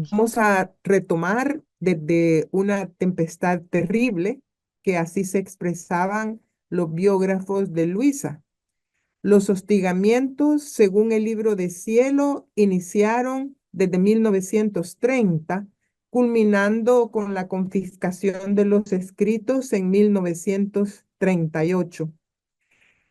Vamos a retomar desde una tempestad terrible, que así se expresaban los biógrafos de Luisa. Los hostigamientos, según el libro de Cielo, iniciaron desde 1930, culminando con la confiscación de los escritos en 1938.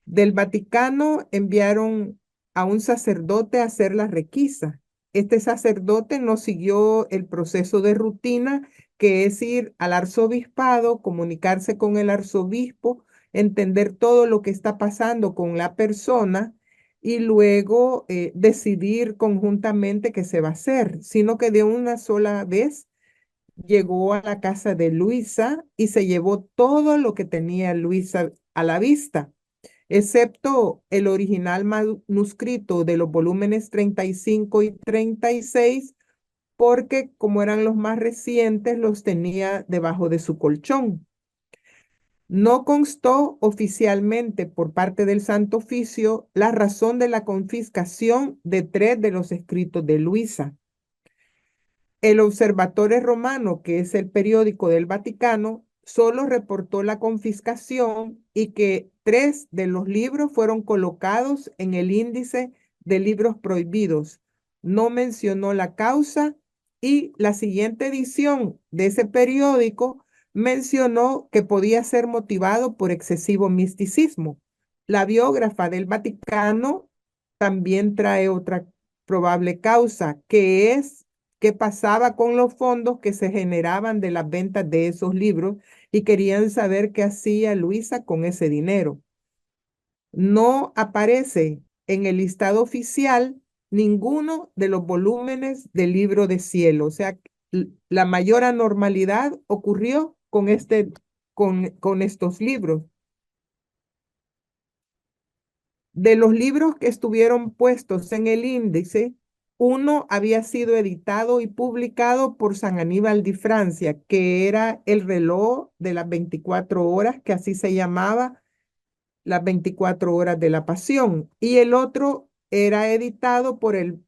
Del Vaticano enviaron a un sacerdote a hacer la requisa. Este sacerdote no siguió el proceso de rutina, que es ir al arzobispado, comunicarse con el arzobispo, entender todo lo que está pasando con la persona y luego decidir conjuntamente qué se va a hacer, sino que de una sola vez llegó a la casa de Luisa y se llevó todo lo que tenía Luisa a la vista, excepto el original manuscrito de los volúmenes 35 y 36, porque como eran los más recientes, los tenía debajo de su colchón. No constó oficialmente por parte del Santo Oficio la razón de la confiscación de 3 de los escritos de Luisa. El Observatore Romano, que es el periódico del Vaticano, solo reportó la confiscación y que 3 de los libros fueron colocados en el índice de libros prohibidos. No mencionó la causa y la siguiente edición de ese periódico mencionó que podía ser motivado por excesivo misticismo. La biógrafa del Vaticano también trae otra probable causa, que es qué pasaba con los fondos que se generaban de las ventas de esos libros y querían saber qué hacía Luisa con ese dinero. No aparece en el listado oficial ninguno de los volúmenes del libro de Cielo. O sea, la mayor anormalidad ocurrió con estos libros. De los libros que estuvieron puestos en el índice, uno había sido editado y publicado por San Aníbal de Francia, que era el reloj de las 24 horas, que así se llamaba, las 24 horas de la Pasión. Y el otro era editado por el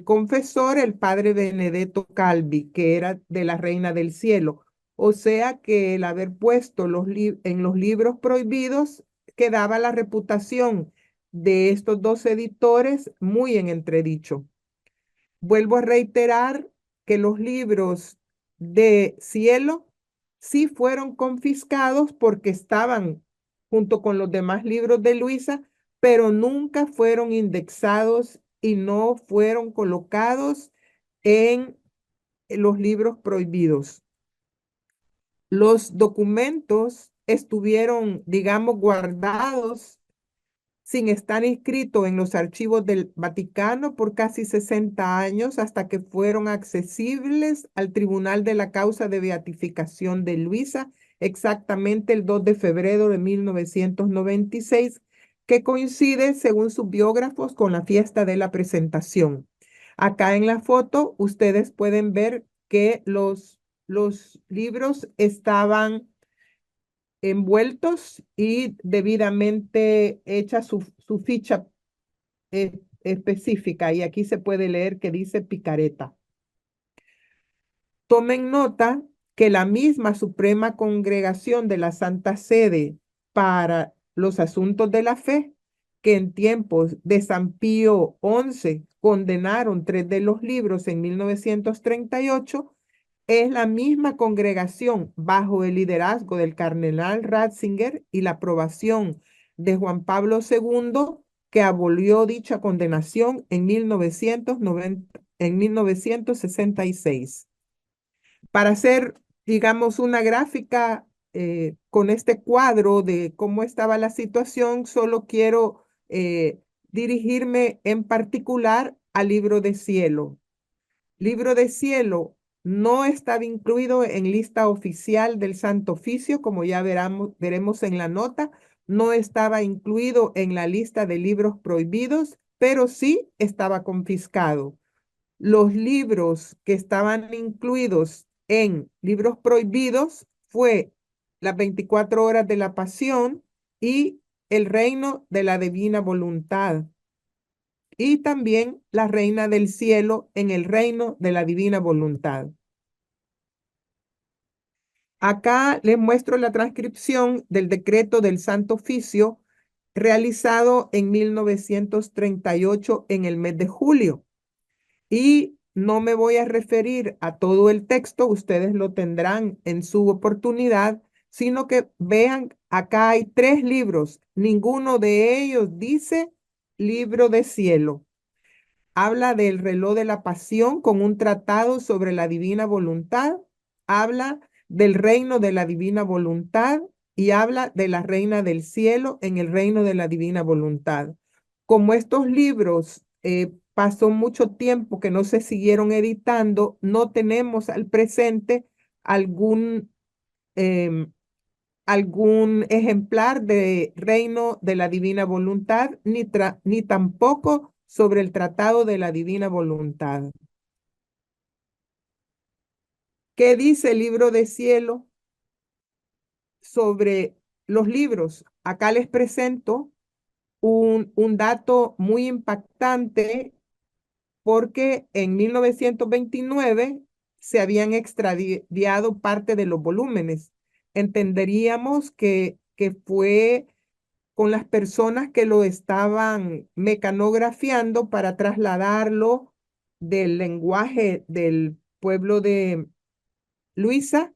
confesor, el padre Benedetto Calvi, que era de la Reina del Cielo. O sea que el haber puesto en los libros prohibidos quedaba la reputación de estos dos editores muy en entredicho. Vuelvo a reiterar que los libros de Cielo sí fueron confiscados porque estaban junto con los demás libros de Luisa, pero nunca fueron indexados y no fueron colocados en los libros prohibidos. Los documentos estuvieron, digamos, guardados sin estar inscrito en los archivos del Vaticano por casi 60 años hasta que fueron accesibles al Tribunal de la Causa de Beatificación de Luisa, exactamente el 2 de febrero de 1996, que coincide, según sus biógrafos, con la fiesta de la presentación. Acá en la foto ustedes pueden ver que los libros estaban envueltos y debidamente hecha su ficha específica. Y aquí se puede leer que dice picareta. Tomen nota que la misma Suprema Congregación de la Santa Sede para los Asuntos de la Fe, que en tiempos de San Pío XI condenaron 3 de los libros en 1938, es la misma congregación bajo el liderazgo del cardenal Ratzinger y la aprobación de Juan Pablo II que abolió dicha condenación en 1966. Para hacer, digamos, una gráfica con este cuadro de cómo estaba la situación, solo quiero dirigirme en particular al Libro de Cielo. Libro de Cielo no estaba incluido en lista oficial del Santo Oficio, como ya veremos en la nota. No estaba incluido en la lista de libros prohibidos, pero sí estaba confiscado. Los libros que estaban incluidos en libros prohibidos fue Las 24 horas de la Pasión y El reino de la divina voluntad. y también la reina del cielo en el reino de la divina voluntad. Acá les muestro la transcripción del decreto del Santo Oficio realizado en 1938 en el mes de julio. Y no me voy a referir a todo el texto, ustedes lo tendrán en su oportunidad, sino que vean, acá hay 3 libros, ninguno de ellos dice libro de cielo. Habla del reloj de la pasión con un tratado sobre la divina voluntad, habla del reino de la divina voluntad y habla de la reina del cielo en el reino de la divina voluntad. Como estos libros pasó mucho tiempo que no se siguieron editando, no tenemos al presente algún em, algún ejemplar de Reino de la Divina Voluntad, ni tampoco sobre el Tratado de la Divina Voluntad. ¿Qué dice el libro de cielo sobre los libros? Acá les presento un dato muy impactante porque en 1929 se habían extraviado parte de los volúmenes. Entenderíamos que fue con las personas que lo estaban mecanografiando para trasladarlo del lenguaje del pueblo de Luisa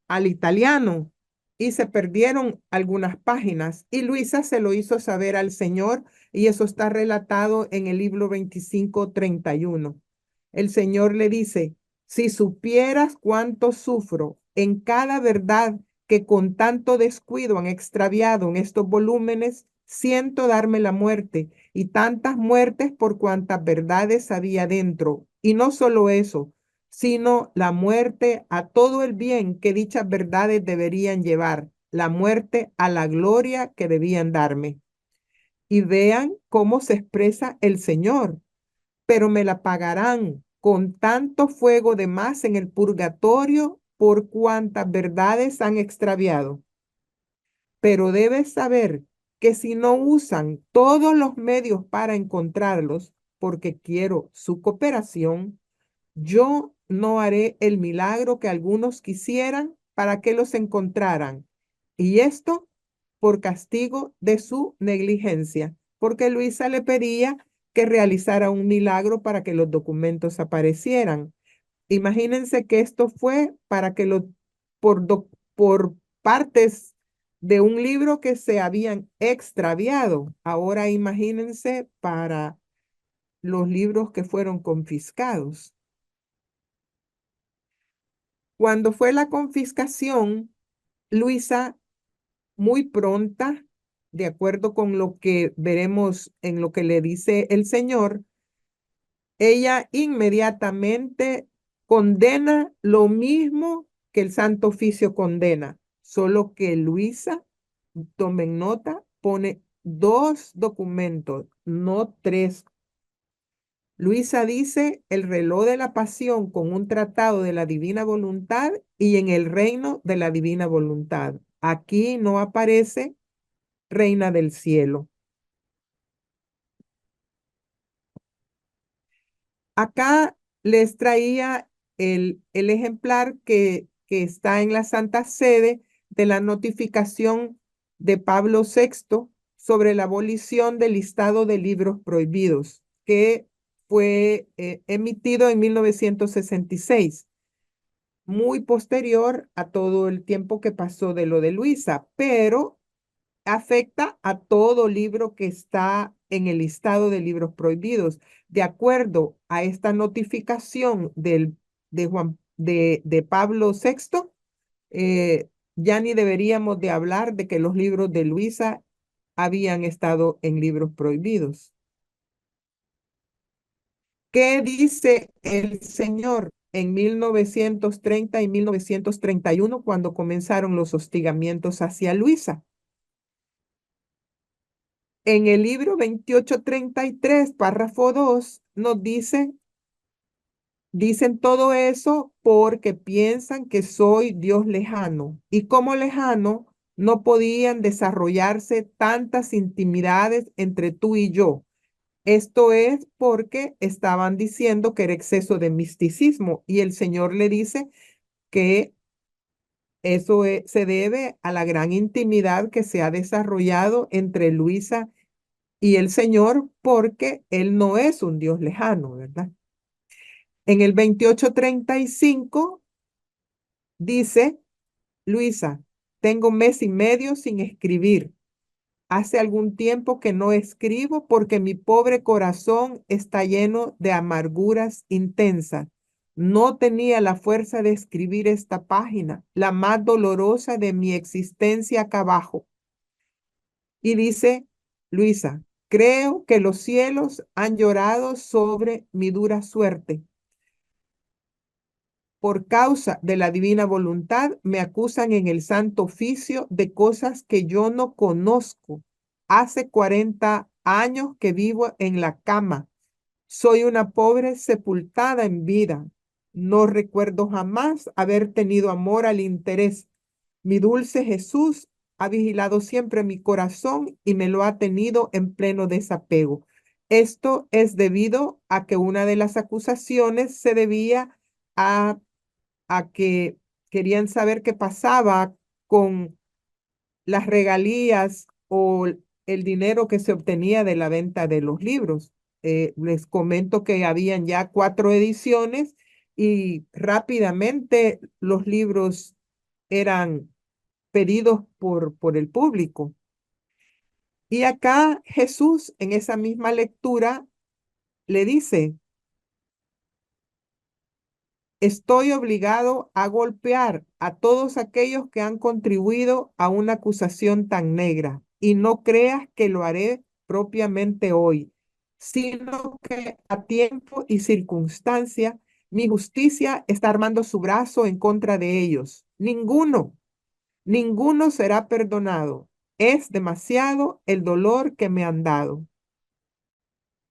al italiano y se perdieron algunas páginas y Luisa se lo hizo saber al Señor y eso está relatado en el libro 25:31. El Señor le dice, si supieras cuánto sufro en cada verdad que con tanto descuido han extraviado en estos volúmenes, siento darme la muerte y tantas muertes por cuantas verdades había dentro. Y no solo eso, sino la muerte a todo el bien que dichas verdades deberían llevar, la muerte a la gloria que debían darme. Y vean cómo se expresa el Señor, pero me la pagarán con tanto fuego de más en el purgatorio por cuantas verdades han extraviado. Pero debes saber que si no usan todos los medios para encontrarlos, porque quiero su cooperación, yo no haré el milagro que algunos quisieran para que los encontraran. Y esto por castigo de su negligencia, porque Luisa le pedía que realizara un milagro para que los documentos aparecieran. Imagínense que esto fue para que por partes de un libro que se habían extraviado. Ahora imagínense para los libros que fueron confiscados. Cuando fue la confiscación, Luisa, muy pronta, de acuerdo con lo que veremos en lo que le dice el Señor, ella inmediatamente condena lo mismo que el Santo Oficio condena, solo que Luisa, tomen nota, pone 2 documentos, no 3. Luisa dice el reloj de la pasión con un tratado de la divina voluntad y en el reino de la divina voluntad. Aquí no aparece reina del cielo. Acá les traía el ejemplar que está en la Santa Sede de la notificación de Pablo VI sobre la abolición del listado de libros prohibidos, que fue emitido en 1966, muy posterior a todo el tiempo que pasó de lo de Luisa, pero afecta a todo libro que está en el listado de libros prohibidos. De acuerdo a esta notificación de Pablo VI, ya ni deberíamos de hablar de que los libros de Luisa habían estado en libros prohibidos. ¿Qué dice el Señor en 1930 y 1931 cuando comenzaron los hostigamientos hacia Luisa? En el libro 2833, párrafo 2, nos dicen todo eso porque piensan que soy Dios lejano. Y como lejano, no podían desarrollarse tantas intimidades entre tú y yo. Esto es porque estaban diciendo que era exceso de misticismo y el Señor le dice que se debe a la gran intimidad que se ha desarrollado entre Luisa y el Señor porque Él no es un Dios lejano, ¿verdad? En el 28:35 dice, Luisa, tengo mes y medio sin escribir. Hace algún tiempo que no escribo porque mi pobre corazón está lleno de amarguras intensas. No tenía la fuerza de escribir esta página, la más dolorosa de mi existencia acá abajo. Y dice, Luisa, creo que los cielos han llorado sobre mi dura suerte. Por causa de la divina voluntad, me acusan en el santo oficio de cosas que yo no conozco. Hace 40 años que vivo en la cama. Soy una pobre sepultada en vida. No recuerdo jamás haber tenido amor al interés. Mi dulce Jesús ha vigilado siempre mi corazón y me lo ha tenido en pleno desapego. Esto es debido a que una de las acusaciones se debía a que querían saber qué pasaba con las regalías o el dinero que se obtenía de la venta de los libros. Les comento que habían ya 4 ediciones y rápidamente los libros eran pedidos por el público. Y acá Jesús en esa misma lectura le dice, estoy obligado a golpear a todos aquellos que han contribuido a una acusación tan negra y no creas que lo haré propiamente hoy, sino que a tiempo y circunstancia mi justicia está armando su brazo en contra de ellos. Ninguno será perdonado. Es demasiado el dolor que me han dado.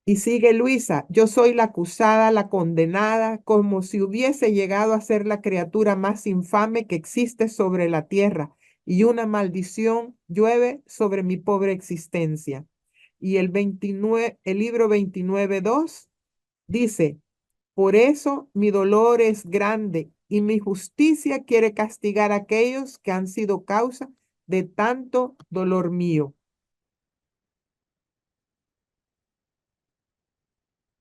Y sigue Luisa, yo soy la acusada, la condenada, como si hubiese llegado a ser la criatura más infame que existe sobre la tierra, y una maldición llueve sobre mi pobre existencia. Y el libro 29:2 dice, por eso mi dolor es grande y mi justicia quiere castigar a aquellos que han sido causa de tanto dolor mío.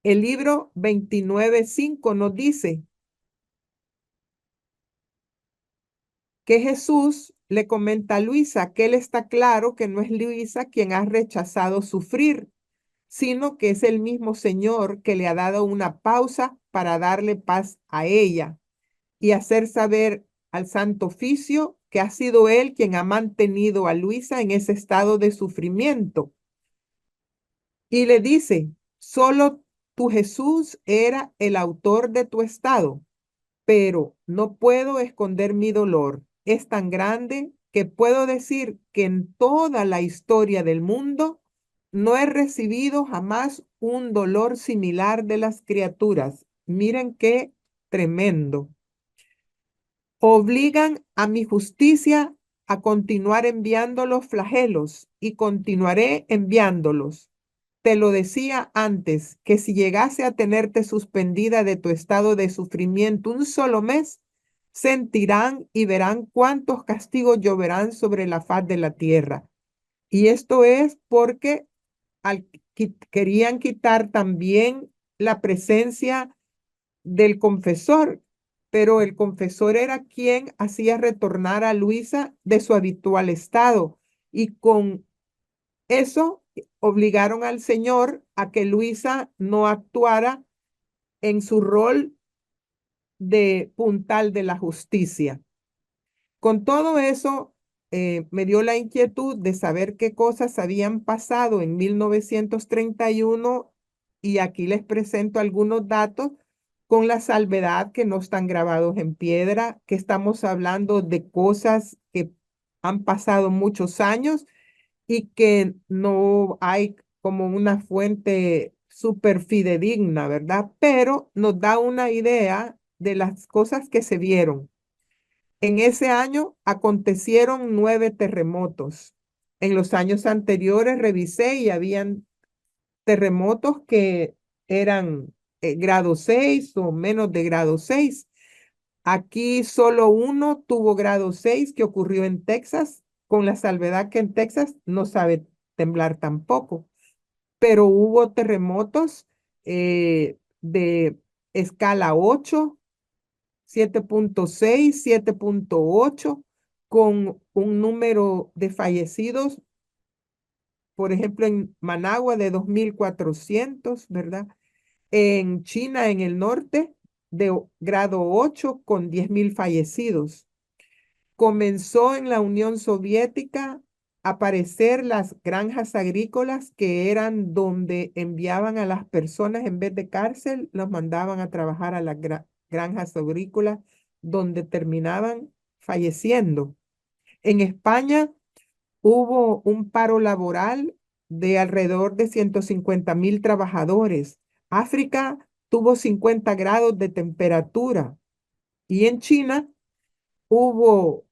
El libro 29:5 nos dice que Jesús le comenta a Luisa que él está claro que no es Luisa quien ha rechazado sufrir, sino que es el mismo Señor que le ha dado una pausa para darle paz a ella y hacer saber al Santo Oficio que ha sido él quien ha mantenido a Luisa en ese estado de sufrimiento. Y le dice, solo tu Jesús era el autor de tu estado, pero no puedo esconder mi dolor. Es tan grande que puedo decir que en toda la historia del mundo no he recibido jamás un dolor similar de las criaturas. Miren qué tremendo. Obligan a mi justicia a continuar enviando los flagelos y continuaré enviándolos. Te lo decía antes, que si llegase a tenerte suspendida de tu estado de sufrimiento un solo mes, sentirán y verán cuántos castigos lloverán sobre la faz de la tierra. Y esto es porque querían quitar también la presencia del confesor, pero el confesor era quien hacía retornar a Luisa de su habitual estado. Y con eso obligaron al Señor a que Luisa no actuara en su rol de puntal de la justicia. Con todo eso, me dio la inquietud de saber qué cosas habían pasado en 1931 y aquí les presento algunos datos con la salvedad que no están grabados en piedra, que estamos hablando de cosas que han pasado muchos años y que no hay como una fuente súper fidedigna, ¿verdad? Pero nos da una idea de las cosas que se vieron. En ese año acontecieron 9 terremotos. En los años anteriores revisé y habían terremotos que eran grado 6 o menos de grado 6. Aquí solo uno tuvo grado 6 que ocurrió en Texas, con la salvedad que en Texas no sabe temblar tampoco, pero hubo terremotos de escala 8, 7.6, 7.8, con un número de fallecidos, por ejemplo, en Managua de 2.400, ¿verdad? En China, en el norte, de grado 8 con 10.000 fallecidos. Comenzó en la Unión Soviética a aparecer las granjas agrícolas, que eran donde enviaban a las personas en vez de cárcel, los mandaban a trabajar a las granjas agrícolas, donde terminaban falleciendo. En España hubo un paro laboral de alrededor de 150.000 trabajadores. África tuvo 50 grados de temperatura y en China hubo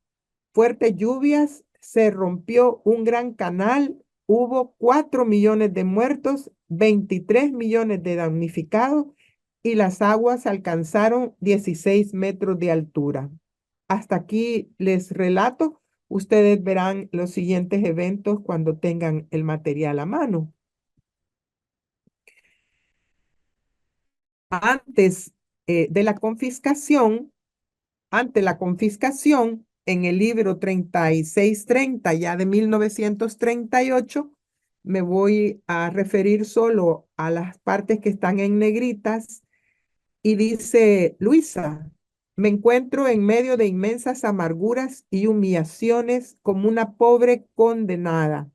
fuertes lluvias, se rompió un gran canal, hubo 4 millones de muertos, 23 millones de damnificados y las aguas alcanzaron 16 metros de altura. Hasta aquí les relato. Ustedes verán los siguientes eventos cuando tengan el material a mano. Antes de la confiscación, ante la confiscación, en el libro 3630, ya de 1938, me voy a referir solo a las partes que están en negritas, y dice Luisa: me encuentro en medio de inmensas amarguras y humillaciones como una pobre condenada.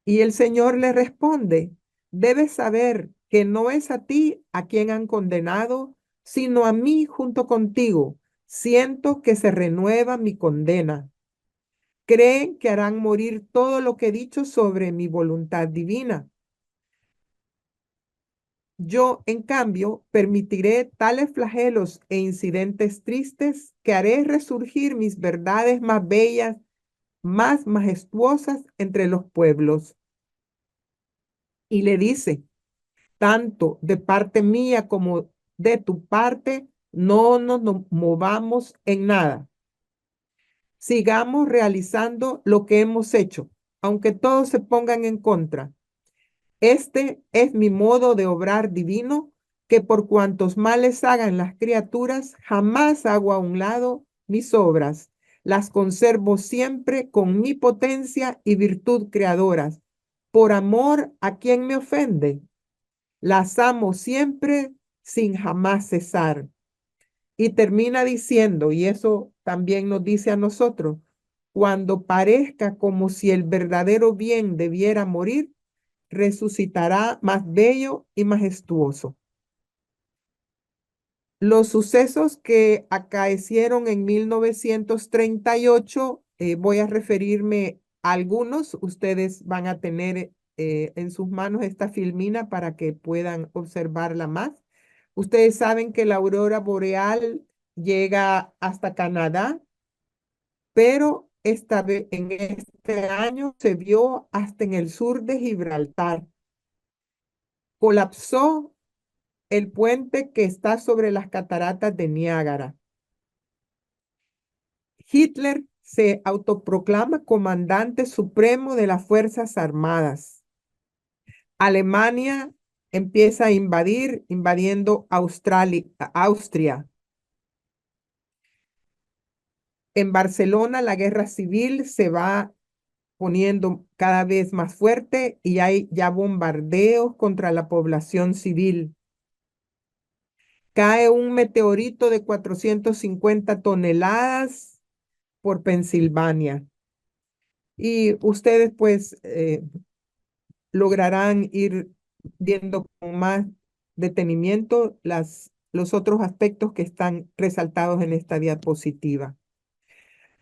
Y el Señor le responde: debes saber que no es a ti a quien han condenado, sino a mí junto contigo. Siento que se renueva mi condena. Creen que harán morir todo lo que he dicho sobre mi voluntad divina. Yo, en cambio, permitiré tales flagelos e incidentes tristes que haré resurgir mis verdades más bellas, más majestuosas entre los pueblos. Y le dice: tanto de parte mía como de tu parte, no nos movamos en nada. Sigamos realizando lo que hemos hecho, aunque todos se pongan en contra. Este es mi modo de obrar divino, que por cuantos males hagan las criaturas, jamás hago a un lado mis obras. Las conservo siempre con mi potencia y virtud creadoras, por amor a quien me ofende. Las amo siempre sin jamás cesar. Y termina diciendo, y eso también nos dice a nosotros: cuando parezca como si el verdadero bien debiera morir, resucitará más bello y majestuoso. Los sucesos que acaecieron en 1938, voy a referirme a algunos. Ustedes van a tener en sus manos esta filmina para que puedan observarla más. Ustedes saben que la aurora boreal llega hasta Canadá, pero esta vez, en este año, se vio hasta en el sur de Gibraltar. Colapsó el puente que está sobre las cataratas de Niágara. Hitler se autoproclama comandante supremo de las Fuerzas Armadas. Alemania empieza a invadiendo Austria. En Barcelona la guerra civil se va poniendo cada vez más fuerte y hay ya bombardeos contra la población civil. Cae un meteorito de 450 toneladas por Pensilvania. Y ustedes pues lograrán ir viendo con más detenimiento los otros aspectos que están resaltados en esta diapositiva.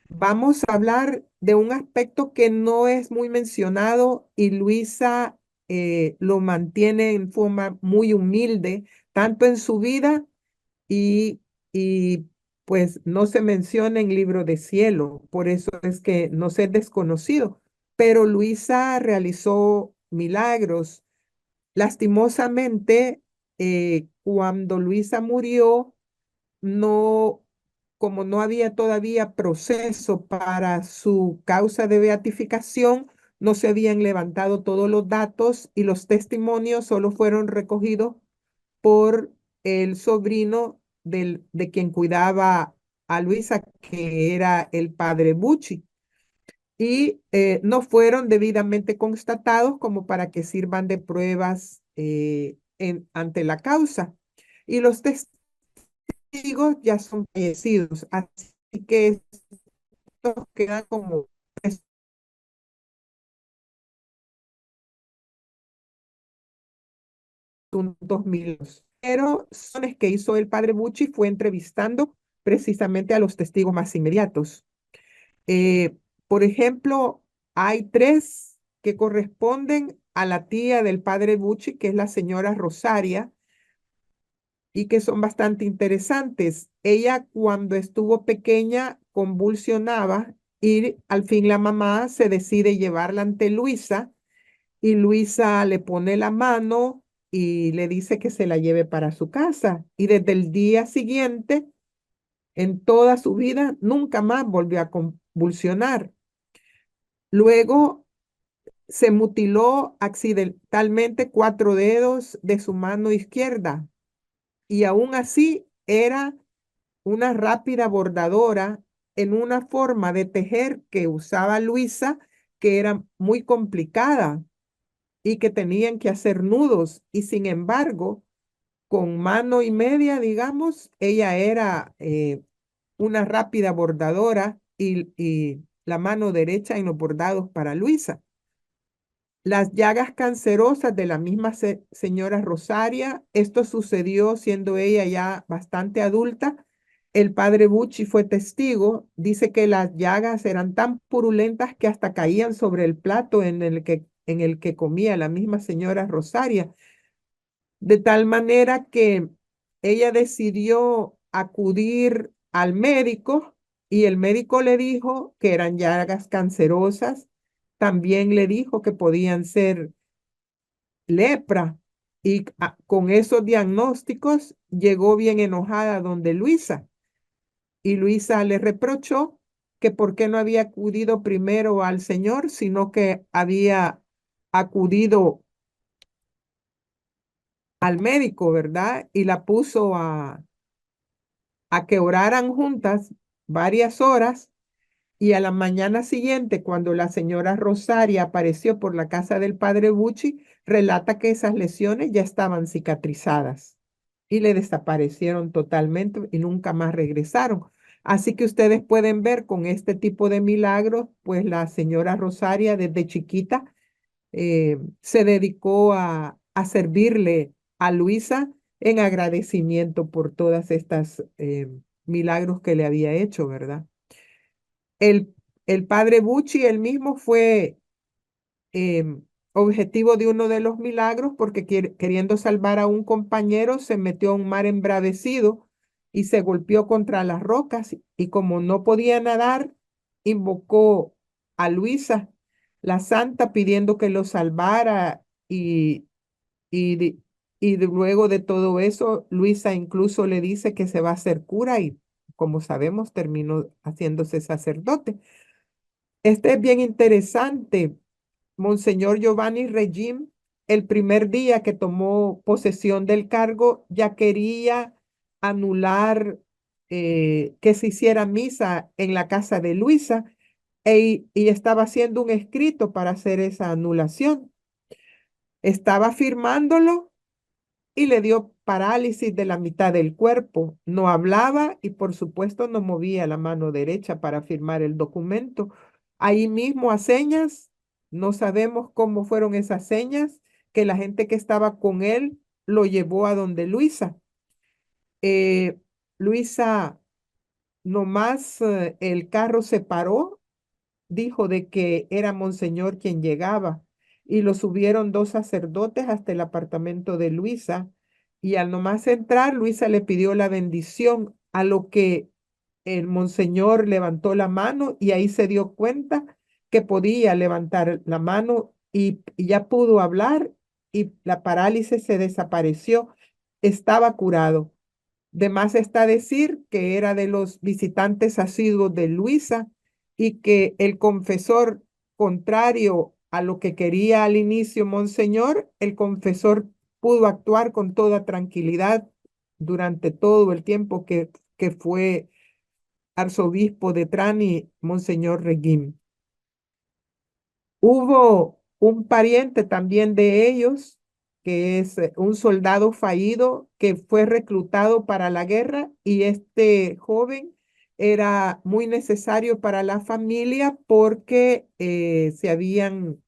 Vamos a hablar de un aspecto que no es muy mencionado, y Luisa lo mantiene en forma muy humilde, tanto en su vida y pues no se menciona en Libro de Cielo, por eso es que no es desconocido. Pero Luisa realizó milagros. Lastimosamente, cuando Luisa murió, no, como no había todavía proceso para su causa de beatificación, no se habían levantado todos los datos y los testimonios solo fueron recogidos por el sobrino de quien cuidaba a Luisa, que era el padre Bucci, y no fueron debidamente constatados como para que sirvan de pruebas ante la causa. Y los testigos ya son fallecidos, así que estos quedan como presuntos milos. Pero son es que hizo el padre Bucci fue entrevistando precisamente a los testigos más inmediatos. Eh, por ejemplo, hay tres que corresponden a la tía del padre Bucci, que es la señora Rosaria, y que son bastante interesantes. Ella cuando estuvo pequeña convulsionaba y al fin la mamá se decide llevarla ante Luisa y Luisa le pone la mano y le dice que se la lleve para su casa. Y desde el día siguiente, en toda su vida, nunca más volvió a convulsionar. Luego se mutiló accidentalmente 4 dedos de su mano izquierda y aún así era una rápida bordadora en una forma de tejer que usaba Luisa que era muy complicada y que tenían que hacer nudos y sin embargo, con mano y media, digamos, ella era una rápida bordadora y la mano derecha en los bordados para Luisa. Las llagas cancerosas de la misma señora Rosaria, esto sucedió siendo ella ya bastante adulta. El padre Bucci fue testigo, dice que las llagas eran tan purulentas que hasta caían sobre el plato en el que comía la misma señora Rosaria, de tal manera que ella decidió acudir al médico y el médico le dijo que eran llagas cancerosas, también le dijo que podían ser lepra y con esos diagnósticos llegó bien enojada donde Luisa y Luisa le reprochó que por qué no había acudido primero al Señor, sino que había acudido al médico, ¿verdad? Y la puso a que oraran juntas varias horas y a la mañana siguiente, cuando la señora Rosaria apareció por la casa del padre Bucci, relata que esas lesiones ya estaban cicatrizadas y le desaparecieron totalmente y nunca más regresaron. Así que ustedes pueden ver con este tipo de milagros, pues la señora Rosaria desde chiquita se dedicó a servirle a Luisa en agradecimiento por todas estas milagros que le había hecho, ¿verdad? El, el padre Bucci, él mismo fue objetivo de uno de los milagros porque queriendo salvar a un compañero se metió a un mar embravecido y se golpeó contra las rocas y como no podía nadar, invocó a Luisa, la santa, pidiendo que lo salvara y, de- luego de todo eso, Luisa incluso le dice que se va a hacer cura y como sabemos terminó haciéndose sacerdote. Este es bien interesante. Monseñor Giovanni Regim, el primer día que tomó posesión del cargo, ya quería anular que se hiciera misa en la casa de Luisa y estaba haciendo un escrito para hacer esa anulación. Estaba firmándolo y le dio parálisis de la mitad del cuerpo. No hablaba y por supuesto no movía la mano derecha para firmar el documento. Ahí mismo a señas, no sabemos cómo fueron esas señas, que la gente que estaba con él lo llevó a donde Luisa. Eh, Luisa, nomás el carro se paró, dijo de que era Monseñor quien llegaba y lo subieron dos sacerdotes hasta el apartamento de Luisa y al nomás entrar, Luisa le pidió la bendición, a lo que el Monseñor levantó la mano y ahí se dio cuenta que podía levantar la mano y ya pudo hablar y la parálisis se desapareció. Estaba curado. De más está decir que era de los visitantes asiduos de Luisa y que el confesor, contrario a lo que quería al inicio Monseñor, el confesor pudo actuar con toda tranquilidad durante todo el tiempo que fue arzobispo de Trani, Monseñor Reguín. Hubo un pariente también de ellos, que es un soldado fallido que fue reclutado para la guerra y este joven era muy necesario para la familia porque se habían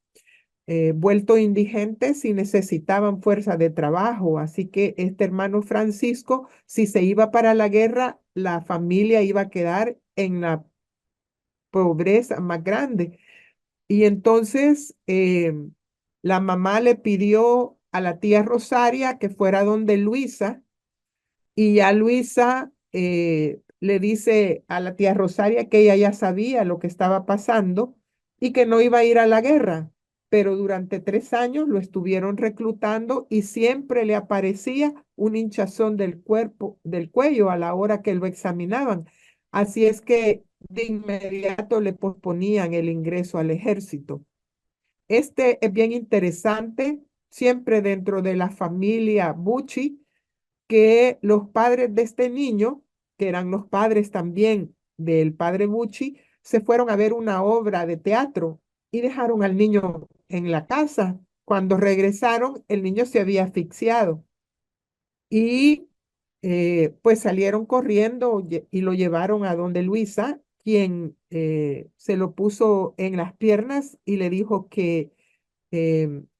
vuelto indigentes y necesitaban fuerza de trabajo. Así que este hermano Francisco, si se iba para la guerra, la familia iba a quedar en la pobreza más grande. Y entonces la mamá le pidió a la tía Rosaria que fuera donde Luisa y ya Luisa le dice a la tía Rosaria que ella ya sabía lo que estaba pasando y que no iba a ir a la guerra, pero durante 3 años lo estuvieron reclutando y siempre le aparecía un hinchazón del cuerpo, del cuello a la hora que lo examinaban. Así es que de inmediato le posponían el ingreso al ejército. Este es bien interesante, siempre dentro de la familia Bucci, que los padres de este niño, que eran los padres también del padre Bucci, se fueron a ver una obra de teatro y dejaron al niño en la casa. Cuando regresaron, el niño se había asfixiado y pues salieron corriendo y lo llevaron a donde Luisa, quien se lo puso en las piernas y le dijo que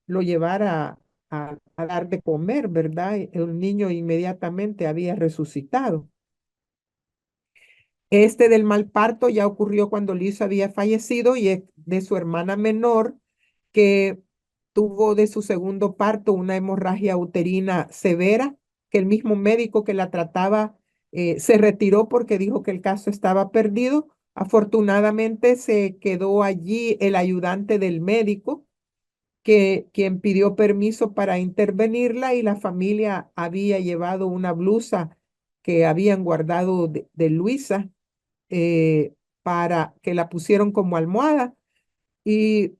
lo llevara a dar de comer, ¿verdad? El niño inmediatamente había resucitado. Este del mal parto ya ocurrió cuando Luisa había fallecido y es de su hermana menor que tuvo de su segundo parto una hemorragia uterina severa, que el mismo médico que la trataba se retiró porque dijo que el caso estaba perdido. Afortunadamente se quedó allí el ayudante del médico quien pidió permiso para intervenirla y la familia había llevado una blusa que habían guardado de Luisa para que la pusieron como almohada y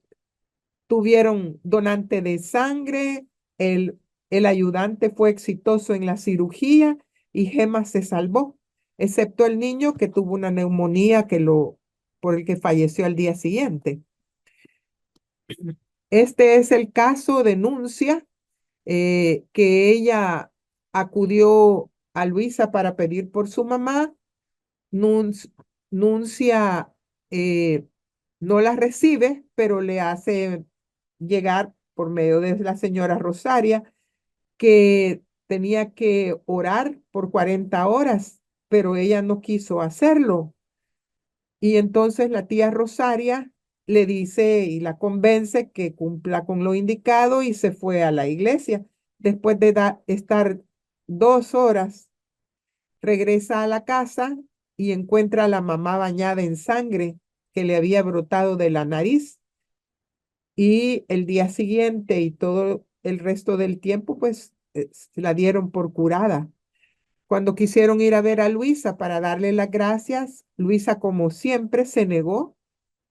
tuvieron donante de sangre, el, el ayudante fue exitoso en la cirugía y Gemma se salvó, excepto el niño que tuvo una neumonía por el que falleció al día siguiente. Este es el caso de Nuncia, que ella acudió a Luisa para pedir por su mamá. Nuncia eh, no la recibe, pero le hace llegar por medio de la señora Rosaria que tenía que orar por 40 horas, pero ella no quiso hacerlo. Y entonces la tía Rosaria le dice y la convence que cumpla con lo indicado y se fue a la iglesia. Después de estar 2 horas, regresa a la casa y encuentra a la mamá bañada en sangre que le había brotado de la nariz. Y el día siguiente y todo el resto del tiempo, pues la dieron por curada. Cuando quisieron ir a ver a Luisa para darle las gracias, Luisa, como siempre, se negó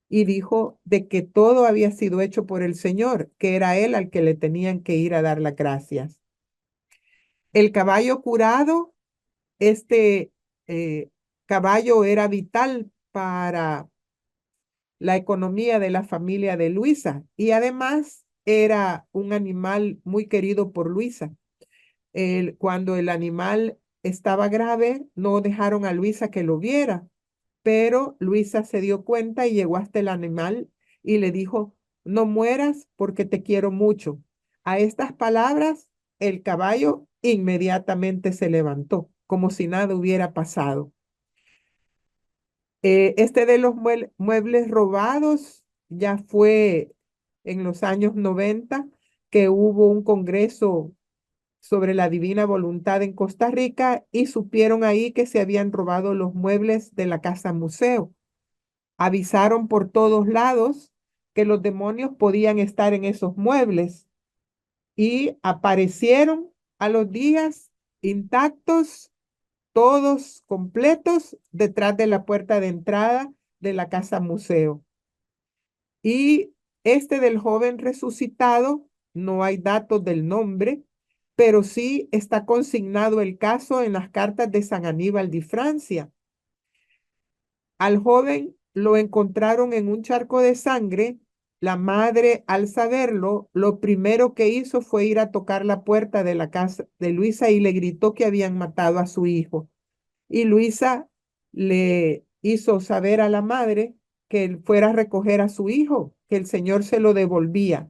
y dijo de que todo había sido hecho por el Señor, que era él al que le tenían que ir a dar las gracias. El caballo curado, este caballo era vital para la economía de la familia de Luisa y además era un animal muy querido por Luisa. Cuando el animal estaba grave, no dejaron a Luisa que lo viera, pero Luisa se dio cuenta y llegó hasta el animal y le dijo, no mueras porque te quiero mucho. A estas palabras, el caballo inmediatamente se levantó, como si nada hubiera pasado. Este de los muebles robados ya fue en los años 90 que hubo un congreso sobre la divina voluntad en Costa Rica y supieron ahí que se habían robado los muebles de la casa museo. Avisaron por todos lados que los demonios podían estar en esos muebles y aparecieron a los días intactos, todos completos, detrás de la puerta de entrada de la casa museo. Y este del joven resucitado, no hay datos del nombre, pero sí está consignado el caso en las cartas de San Aníbal de Francia. Al joven lo encontraron en un charco de sangre. La madre, al saberlo, lo primero que hizo fue ir a tocar la puerta de la casa de Luisa y le gritó que habían matado a su hijo. Y Luisa le hizo saber a la madre que él fuera a recoger a su hijo, que el Señor se lo devolvía.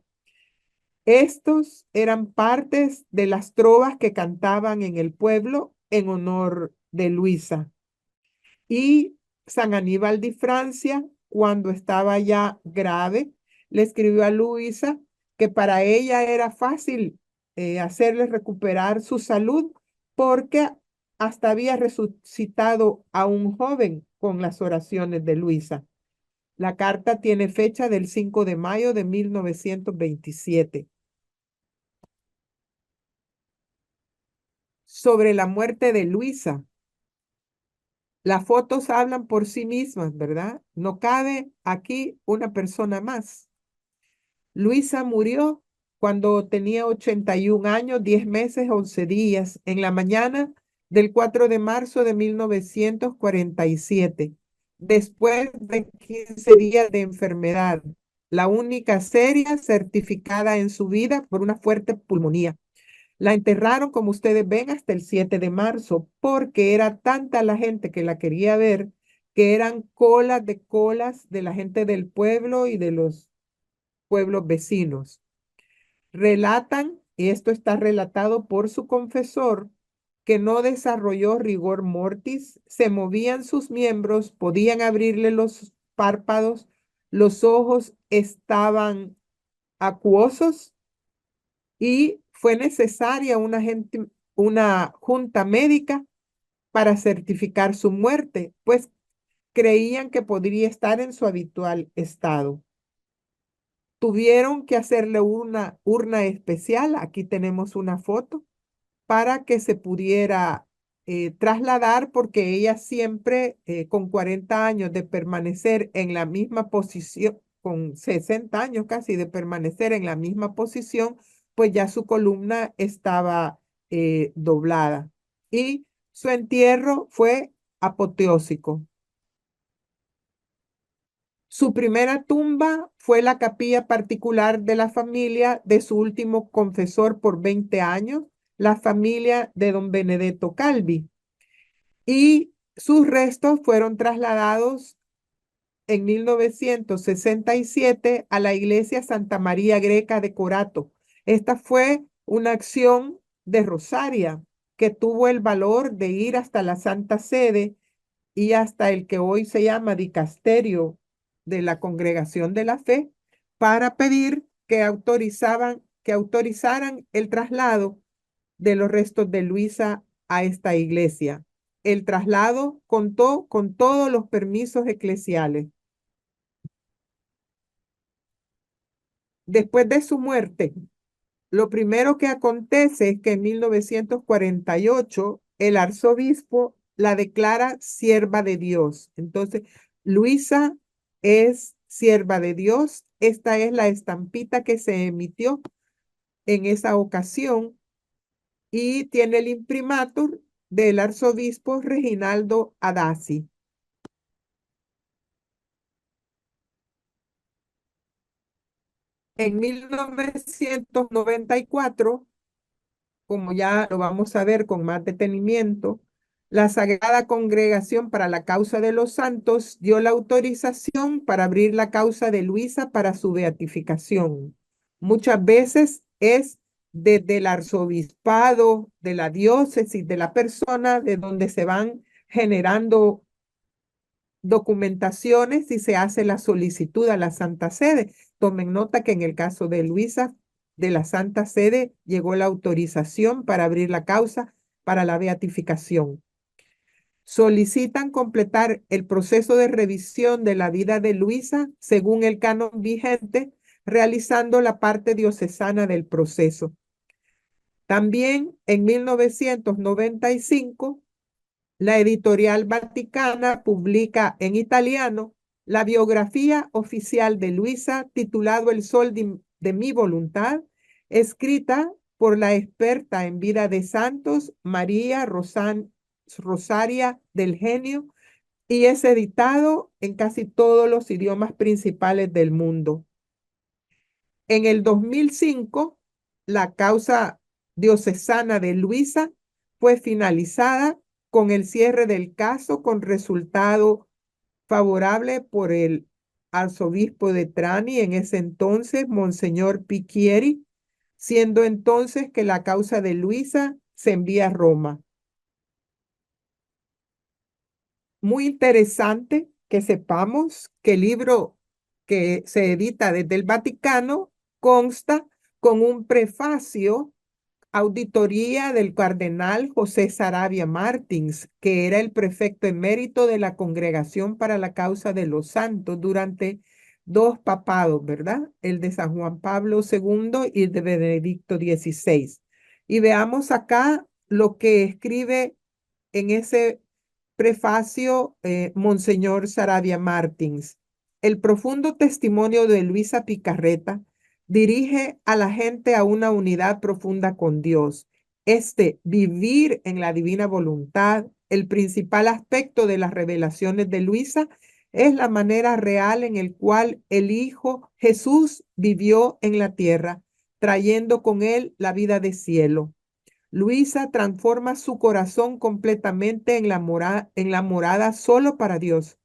Estos eran partes de las trovas que cantaban en el pueblo en honor de Luisa. Y San Aníbal de Francia, cuando estaba ya grave, le escribió a Luisa que para ella era fácil hacerle recuperar su salud porque hasta había resucitado a un joven con las oraciones de Luisa. La carta tiene fecha del 5 de mayo de 1927. Sobre la muerte de Luisa. Las fotos hablan por sí mismas, ¿verdad? No cabe aquí una persona más. Luisa murió cuando tenía 81 años, 10 meses, 11 días, en la mañana del 4 de marzo de 1947, después de 15 días de enfermedad, la única seria certificada en su vida por una fuerte pulmonía. La enterraron, como ustedes ven, hasta el 7 de marzo, porque era tanta la gente que la quería ver, que eran colas de la gente del pueblo y de los pueblos vecinos. Relatan, y esto está relatado por su confesor, que no desarrolló rigor mortis, se movían sus miembros, podían abrirle los párpados, los ojos estaban acuosos y fue necesaria una junta médica para certificar su muerte, pues creían que podría estar en su habitual estado. Tuvieron que hacerle una urna especial, aquí tenemos una foto, para que se pudiera trasladar, porque ella siempre, con 40 años de permanecer en la misma posición, con 60 años casi de permanecer en la misma posición, pues ya su columna estaba doblada. Y su entierro fue apoteósico. Su primera tumba fue la capilla particular de la familia de su último confesor por 20 años, la familia de don Benedetto Calvi. Y sus restos fueron trasladados en 1967 a la iglesia Santa María Greca de Corato. Esta fue una acción de Rosaria que tuvo el valor de ir hasta la Santa Sede y hasta el que hoy se llama dicasterio de la Congregación de la Fe para pedir que autorizaran el traslado de los restos de Luisa a esta iglesia. El traslado contó con todos los permisos eclesiales. Después de su muerte, lo primero que acontece es que en 1948 el arzobispo la declara sierva de Dios. Entonces, Luisa es sierva de Dios. Esta es la estampita que se emitió en esa ocasión y tiene el imprimatur del arzobispo Reginaldo Adasi. En 1994, como ya lo vamos a ver con más detenimiento, la Sagrada Congregación para la Causa de los Santos dio la autorización para abrir la causa de Luisa para su beatificación. Muchas veces es desde el arzobispado, de la diócesis, de la persona, de donde se van generando documentaciones y se hace la solicitud a la Santa Sede. Tomen nota que en el caso de Luisa, de la Santa Sede, llegó la autorización para abrir la causa para la beatificación. Solicitan completar el proceso de revisión de la vida de Luisa según el canon vigente, realizando la parte diocesana del proceso. También en 1995, la editorial Vaticana publica en italiano la biografía oficial de Luisa titulado El Sol de mi voluntad, escrita por la experta en vida de santos María Rosaria del Genio, y es editado en casi todos los idiomas principales del mundo. En el 2005, la causa diocesana de Luisa fue finalizada con el cierre del caso con resultado favorable por el arzobispo de Trani, en ese entonces, Monseñor Pichieri, siendo entonces que la causa de Luisa se envía a Roma. Muy interesante que sepamos que el libro que se edita desde el Vaticano consta con un prefacio, auditoría del cardenal José Saravia Martins, que era el prefecto emérito de la Congregación para la Causa de los Santos durante dos papados, ¿verdad? El de San Juan Pablo II y el de Benedicto XVI. Y veamos acá lo que escribe en ese prefacio, Monseñor Saravia Martins. El profundo testimonio de Luisa Picarreta dirige a la gente a una unidad profunda con Dios. Vivir en la divina voluntad, el principal aspecto de las revelaciones de Luisa, es la manera real en el cual el Hijo Jesús vivió en la tierra, trayendo con él la vida de cielo. Luisa transforma su corazón completamente en la morada solo para Dios.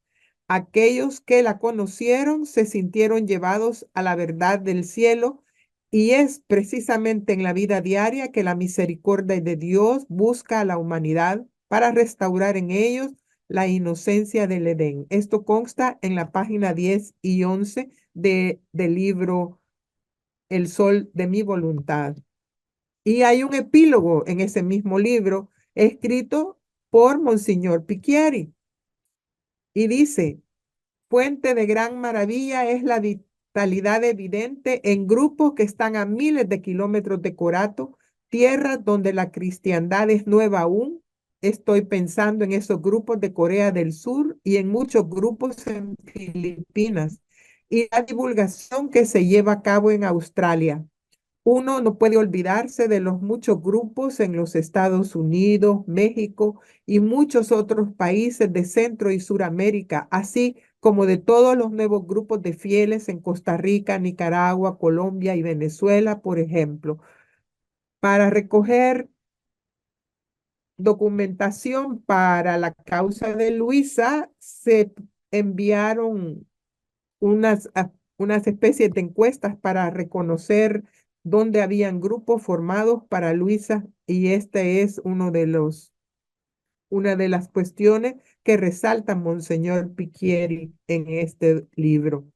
Aquellos que la conocieron se sintieron llevados a la verdad del cielo, y es precisamente en la vida diaria que la misericordia de Dios busca a la humanidad para restaurar en ellos la inocencia del Edén. Esto consta en la página 10 y 11 del libro El Sol de mi voluntad. Y hay un epílogo en ese mismo libro escrito por Monseñor Pichieri y dice: fuente de gran maravilla es la vitalidad evidente en grupos que están a miles de kilómetros de Corato, tierras donde la cristiandad es nueva aún. Estoy pensando en esos grupos de Corea del Sur y en muchos grupos en Filipinas, y la divulgación que se lleva a cabo en Australia. Uno no puede olvidarse de los muchos grupos en los Estados Unidos, México y muchos otros países de Centro y Suramérica, así como de todos los nuevos grupos de fieles en Costa Rica, Nicaragua, Colombia y Venezuela, por ejemplo. Para recoger documentación para la causa de Luisa, se enviaron unas especies de encuestas para reconocer dónde habían grupos formados para Luisa, y este es una de las cuestiones que resalta Monseñor Pichieri en este libro.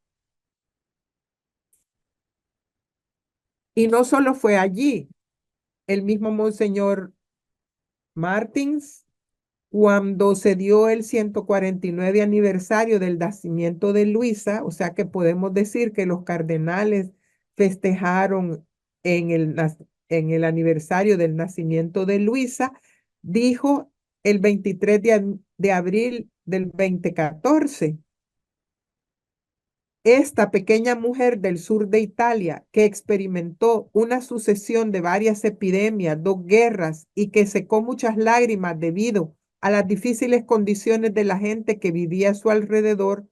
Y no solo fue allí, el mismo Monseñor Martins, cuando se dio el 149 aniversario del nacimiento de Luisa, o sea que podemos decir que los cardenales festejaron en en el aniversario del nacimiento de Luisa, dijo el 23 de abril del 2014: esta pequeña mujer del sur de Italia, que experimentó una sucesión de varias epidemias, dos guerras, y que secó muchas lágrimas debido a las difíciles condiciones de la gente que vivía a su alrededor,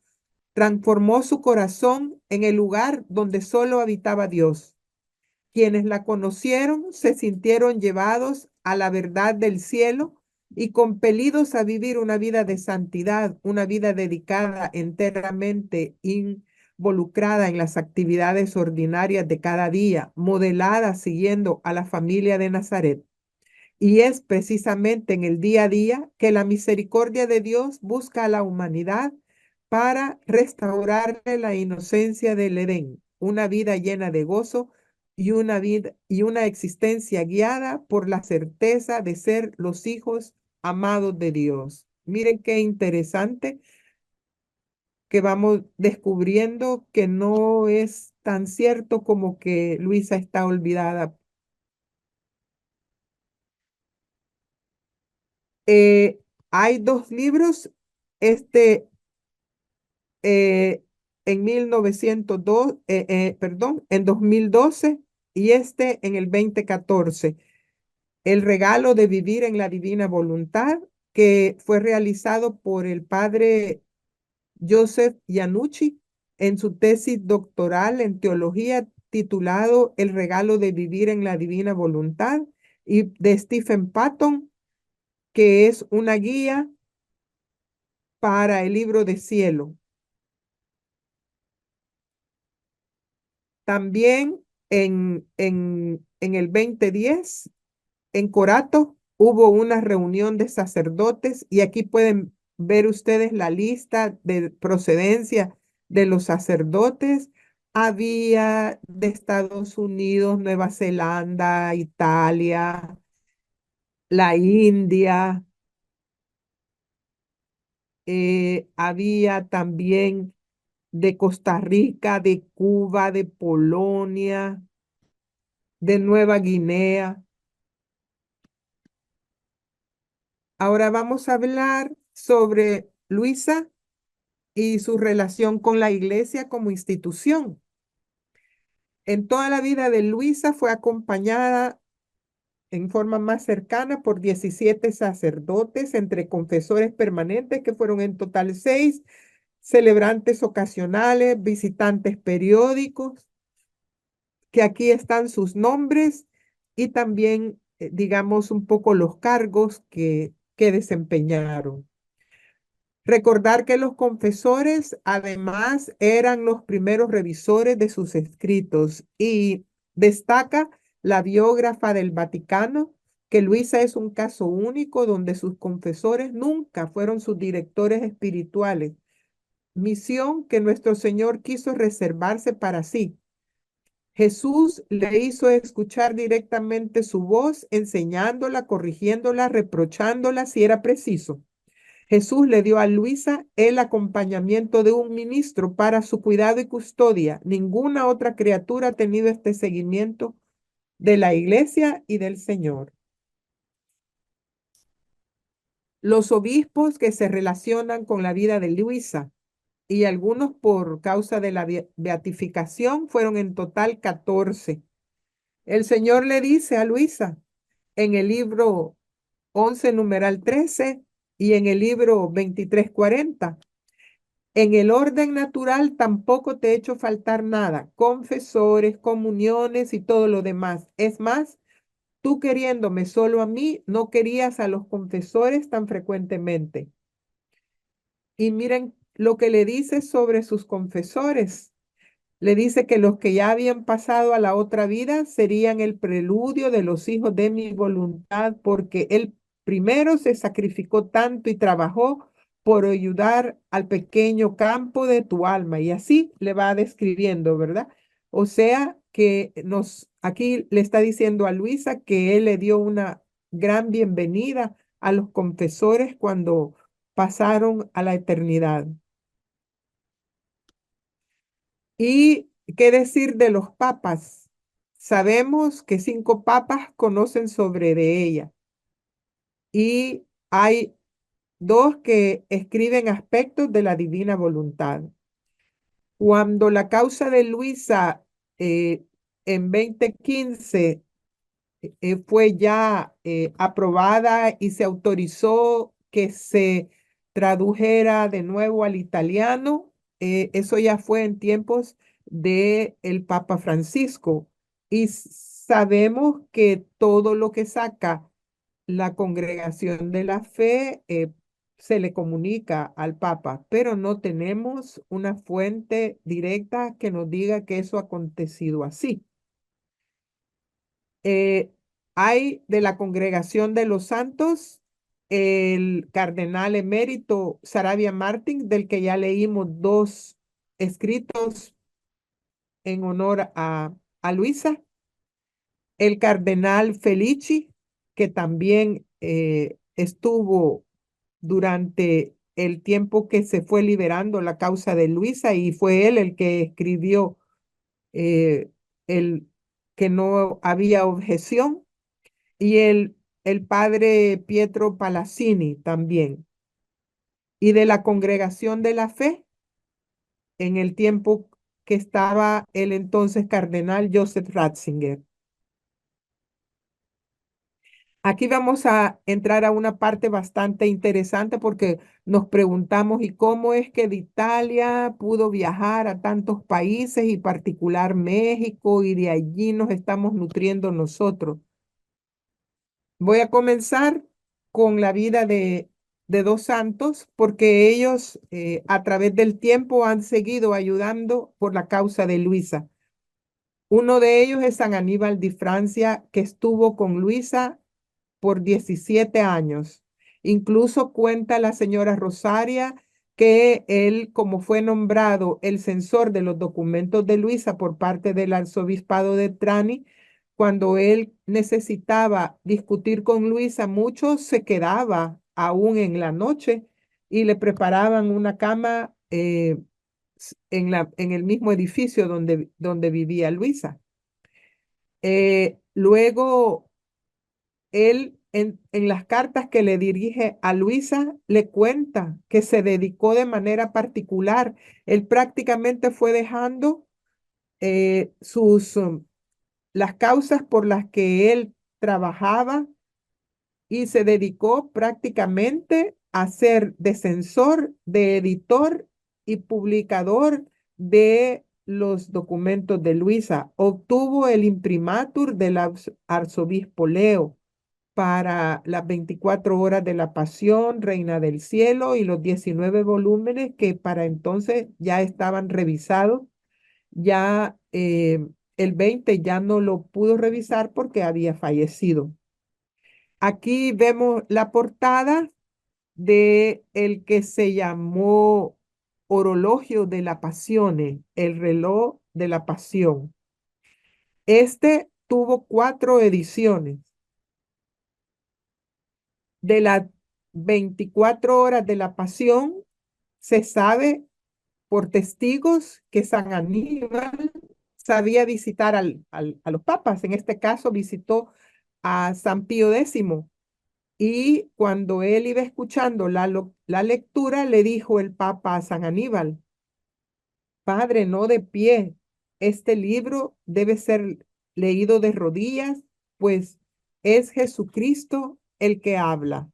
transformó su corazón en el lugar donde solo habitaba Dios. Quienes la conocieron se sintieron llevados a la verdad del cielo y compelidos a vivir una vida de santidad, una vida dedicada enteramente, involucrada en las actividades ordinarias de cada día, modelada siguiendo a la familia de Nazaret. Y es precisamente en el día a día que la misericordia de Dios busca a la humanidad para restaurarle la inocencia del Edén, una vida llena de gozo y una vida y una existencia guiada por la certeza de ser los hijos amados de Dios. Miren qué interesante que vamos descubriendo que no es tan cierto como que Luisa está olvidada. Eh, Hay dos libros, este eh, en 1902, perdón, en 2012 y este en el 2014. El regalo de vivir en la divina voluntad, que fue realizado por el padre Joseph Yanucci en su tesis doctoral en teología titulado El regalo de vivir en la divina voluntad, y de Stephen Patton, que es una guía para el libro de cielo. También en el 2010, en Corato, hubo una reunión de sacerdotes y aquí pueden ver ustedes la lista de procedencia de los sacerdotes. Había de Estados Unidos, Nueva Zelanda, Italia, la India, había también de Costa Rica, de Cuba, de Polonia, de Nueva Guinea. Ahora vamos a hablar sobre Luisa y su relación con la iglesia como institución. En toda la vida de Luisa fue acompañada en forma más cercana por 17 sacerdotes, entre confesores permanentes, que fueron en total 6, celebrantes ocasionales, visitantes periódicos, que aquí están sus nombres y también, digamos, un poco los cargos que desempeñaron. Recordar que los confesores además eran los primeros revisores de sus escritos, y destaca la biógrafa del Vaticano que Luisa es un caso único donde sus confesores nunca fueron sus directores espirituales, misión que nuestro Señor quiso reservarse para sí. Jesús le hizo escuchar directamente su voz, enseñándola, corrigiéndola, reprochándola si era preciso. Jesús le dio a Luisa el acompañamiento de un ministro para su cuidado y custodia. Ninguna otra criatura ha tenido este seguimiento de la iglesia y del Señor. Los obispos que se relacionan con la vida de Luisa, y algunos por causa de la beatificación, fueron en total 14. El Señor le dice a Luisa en el libro 11, numeral 13, y en el libro 23:40: en el orden natural tampoco te he hecho faltar nada, confesores, comuniones y todo lo demás. Es más, tú queriéndome solo a mí, no querías a los confesores tan frecuentemente. Y miren lo que le dice sobre sus confesores. Le dice que los que ya habían pasado a la otra vida serían el preludio de los hijos de mi voluntad, porque él primero se sacrificó tanto y trabajó por ayudar al pequeño campo de tu alma. Y así le va describiendo, ¿verdad? O sea que aquí le está diciendo a Luisa que él le dio una gran bienvenida a los confesores cuando pasaron a la eternidad. ¿Y qué decir de los papas? Sabemos que 5 papas conocen sobre de ella y hay 2 que escriben aspectos de la divina voluntad. Cuando la causa de Luisa en 2015 fue ya aprobada y se autorizó que se tradujera de nuevo al italiano. Eso ya fue en tiempos de el Papa Francisco. Y sabemos que todo lo que saca la Congregación de la Fe se le comunica al Papa, pero no tenemos una fuente directa que nos diga que eso ha acontecido así. Eh, Hay de la Congregación de los Santos el cardenal emérito Saravia Martín, del que ya leímos 2 escritos en honor a Luisa. El cardenal Felici, que también estuvo durante el tiempo que se fue liberando la causa de Luisa, y fue él el que escribió el que no había objeción. Y el el padre Pietro Palazzini también, y de la Congregación de la Fe en el tiempo que estaba el entonces cardenal Joseph Ratzinger. Aquí vamos a entrar a una parte bastante interesante porque nos preguntamos, ¿y cómo es que de Italia pudo viajar a tantos países y particular México y de allí nos estamos nutriendo nosotros? Voy a comenzar con la vida de dos santos porque ellos a través del tiempo han seguido ayudando por la causa de Luisa. Uno de ellos es San Aníbal de Francia, que estuvo con Luisa por 17 años. Incluso cuenta la señora Rosaria que él, como fue nombrado el censor de los documentos de Luisa por parte del arzobispado de Trani, cuando él necesitaba discutir con Luisa, mucho se quedaba aún en la noche y le preparaban una cama en el mismo edificio donde vivía Luisa. Luego él en las cartas que le dirige a Luisa, le cuenta que se dedicó de manera particular. Él prácticamente fue dejando las causas por las que él trabajaba y se dedicó prácticamente a ser de censor, de editor y publicador de los documentos de Luisa. Obtuvo el imprimatur del arzobispo Leo para las 24 horas de la Pasión, Reina del Cielo y los 19 volúmenes que para entonces ya estaban revisados. Ya el 20 ya no lo pudo revisar porque había fallecido. Aquí vemos la portada de el que se llamó Orologio de la Pasione, el reloj de la Pasión. Este tuvo 4 ediciones. De las 24 horas de la Pasión, se sabe por testigos que San Aníbal sabía visitar a los papas. En este caso visitó a San Pío X. Y cuando él iba escuchando la lectura, le dijo el Papa a San Aníbal, Padre, no de pie, este libro debe ser leído de rodillas, pues es Jesucristo el que habla.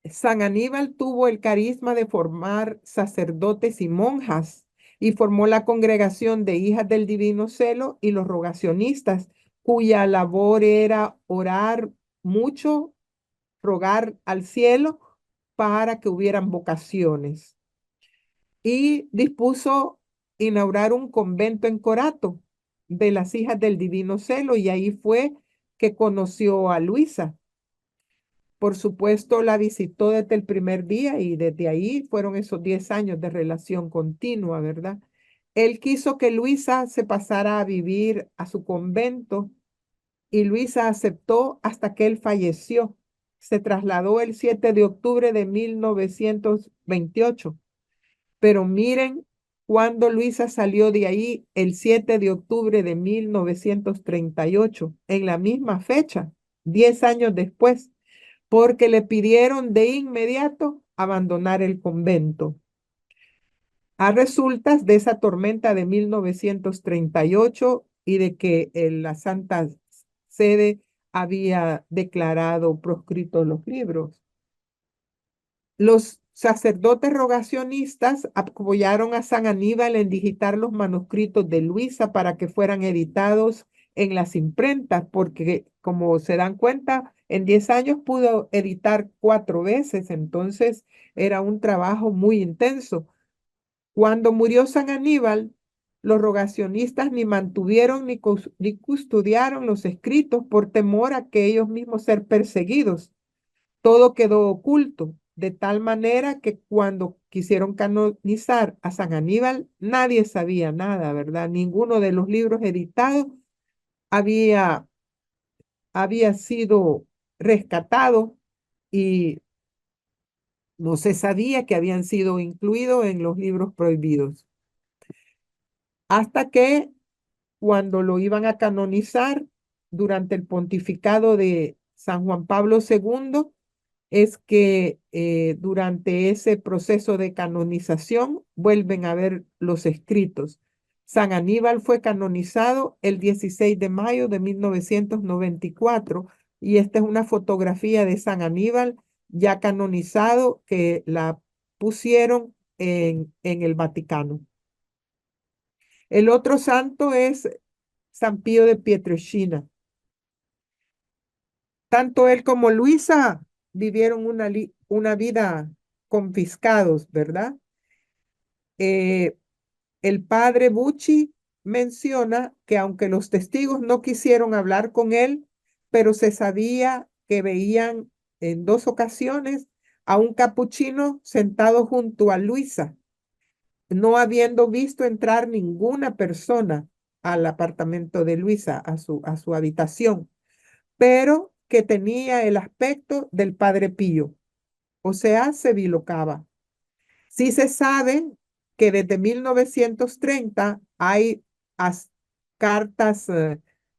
San Aníbal tuvo el carisma de formar sacerdotes y monjas y formó la congregación de Hijas del Divino Celo y los rogacionistas, cuya labor era orar mucho, rogar al cielo para que hubieran vocaciones. Y dispuso inaugurar un convento en Corato de las Hijas del Divino Celo y ahí fue que conoció a Luisa. Por supuesto, la visitó desde el primer día y desde ahí fueron esos 10 años de relación continua, ¿verdad? Él quiso que Luisa se pasara a vivir a su convento y Luisa aceptó hasta que él falleció. Se trasladó el 7 de octubre de 1928. Pero miren cuando Luisa salió de ahí el 7 de octubre de 1938, en la misma fecha, 10 años después, porque le pidieron de inmediato abandonar el convento. A resultas de esa tormenta de 1938 y de que la Santa Sede había declarado proscritos los libros. Los sacerdotes rogacionistas apoyaron a San Aníbal en digitar los manuscritos de Luisa para que fueran editados en las imprentas, porque como se dan cuenta, en 10 años pudo editar 4 veces, entonces era un trabajo muy intenso. Cuando murió San Aníbal, los rogacionistas ni mantuvieron ni custodiaron los escritos por temor a que ellos mismos ser perseguidos. Todo quedó oculto, de tal manera que cuando quisieron canonizar a San Aníbal, nadie sabía nada, ¿verdad? Ninguno de los libros editados había, había sido rescatado y no se sabía que habían sido incluidos en los libros prohibidos. Hasta que cuando lo iban a canonizar, durante el pontificado de San Juan Pablo II es que durante ese proceso de canonización vuelven a ver los escritos. San Aníbal fue canonizado el 16 de mayo de 1994 y esta es una fotografía de San Aníbal ya canonizado que la pusieron en el Vaticano. El otro santo es San Pío de Pietrelcina. Tanto él como Luisa vivieron una vida confiscados, ¿verdad? Eh, el padre Bucci menciona que aunque los testigos no quisieron hablar con él, pero se sabía que veían en dos ocasiones a un capuchino sentado junto a Luisa, no habiendo visto entrar ninguna persona al apartamento de Luisa, a su habitación, pero que tenía el aspecto del padre Pío, o sea, se bilocaba. Sí se sabe que desde 1930 hay cartas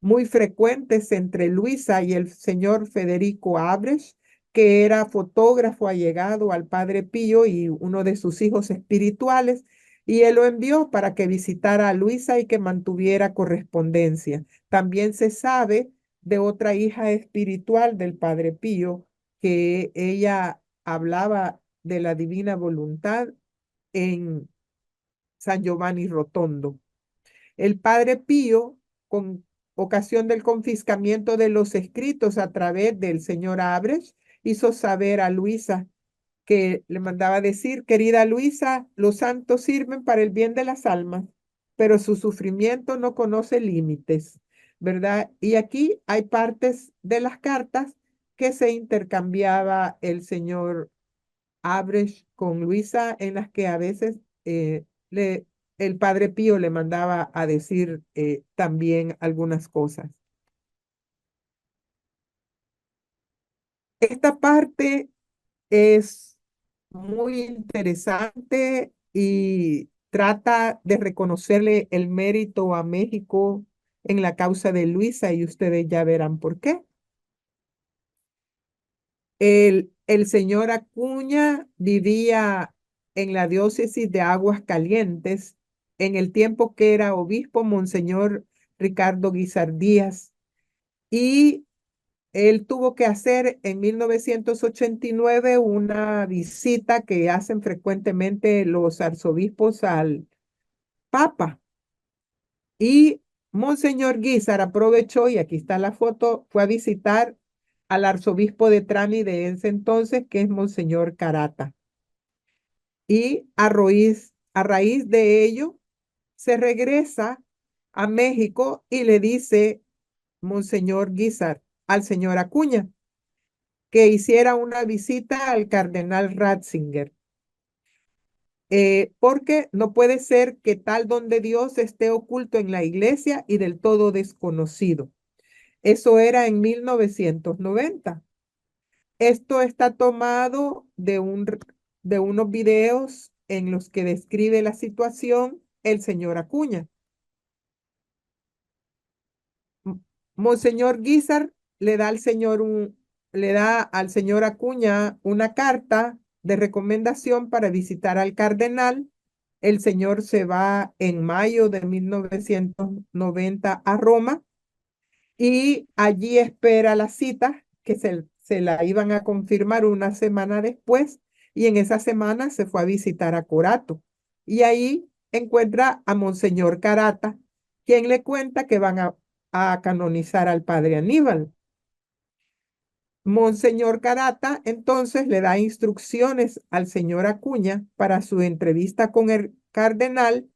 muy frecuentes entre Luisa y el señor Federico Abrecht, que era fotógrafo allegado al padre Pío y uno de sus hijos espirituales, y él lo envió para que visitara a Luisa y que mantuviera correspondencia. También se sabe de otra hija espiritual del padre Pío, que ella hablaba de la divina voluntad en San Giovanni Rotondo. El padre Pío, con ocasión del confiscamiento de los escritos a través del señor Abres, hizo saber a Luisa que le mandaba decir: querida Luisa, los santos sirven para el bien de las almas, pero su sufrimiento no conoce límites, ¿verdad? Y aquí hay partes de las cartas que se intercambiaba el señor Abrecht con Luisa, en las que a veces le, el padre Pío le mandaba a decir también algunas cosas. Esta parte es muy interesante y trata de reconocerle el mérito a México en la causa de Luisa y ustedes ya verán por qué. El señor Acuña vivía en la diócesis de Aguas Calientes en el tiempo que era obispo Monseñor Ricardo Guizar Díaz, y él tuvo que hacer en 1989 una visita que hacen frecuentemente los arzobispos al Papa. Y Monseñor Guizar aprovechó, y aquí está la foto, fue a visitar al arzobispo de Trani de ese entonces, que es Monseñor Carata. Y a raíz de ello, se regresa a México y le dice Monseñor Guizar al señor Acuña que hiciera una visita al cardenal Ratzinger, porque no puede ser que tal don de Dios esté oculto en la iglesia y del todo desconocido. Eso era en 1990. Esto está tomado de unos videos en los que describe la situación el señor Acuña. Monseñor Guizar le da al señor Acuña una carta de recomendación para visitar al cardenal. El señor se va en mayo de 1990 a Roma y allí espera la cita que se la iban a confirmar una semana después, y en esa semana se fue a visitar a Corato y ahí encuentra a Monseñor Carata, quien le cuenta que van a canonizar al padre Aníbal. Monseñor Carata entonces le da instrucciones al señor Acuña para su entrevista con el cardenal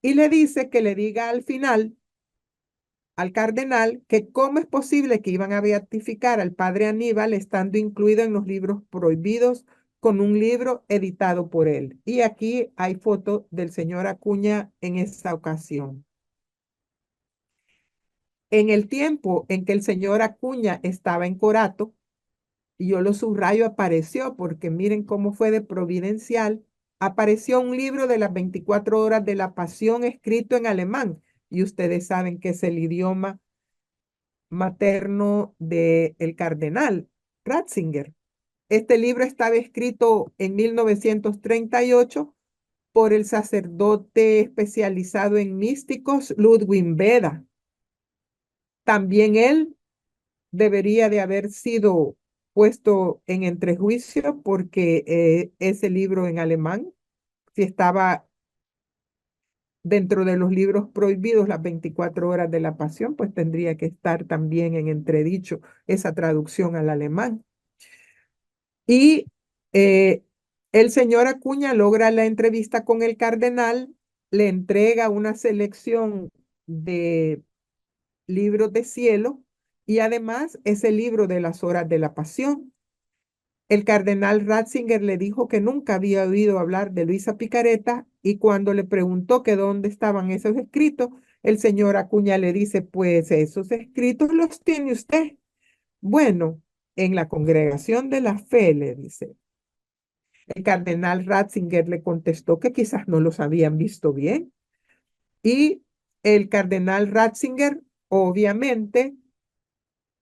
y le dice que le diga al final al cardenal que cómo es posible que iban a beatificar al padre Aníbal estando incluido en los libros prohibidos con un libro editado por él. Y aquí hay foto del señor Acuña en esa ocasión. En el tiempo en que el señor Acuña estaba en Corato, y yo lo subrayo, apareció, porque miren cómo fue de providencial, apareció un libro de las 24 horas de la Pasión escrito en alemán, y ustedes saben que es el idioma materno del cardenal Ratzinger. Este libro estaba escrito en 1938 por el sacerdote especializado en místicos Ludwig Beda. También él debería de haber sido puesto en entrejuicio porque ese libro en alemán, si estaba dentro de los libros prohibidos, las 24 horas de la Pasión, pues tendría que estar también en entredicho esa traducción al alemán. Y eh, el señor Acuña logra la entrevista con el cardenal, le entrega una selección de libros de cielo y además ese libro de las horas de la Pasión. El cardenal Ratzinger le dijo que nunca había oído hablar de Luisa Picareta y cuando le preguntó que dónde estaban esos escritos, el señor Acuña le dice, pues esos escritos los tiene usted. Bueno, en la congregación de la fe, le dice. El cardenal Ratzinger le contestó que quizás no los habían visto bien y el cardenal Ratzinger obviamente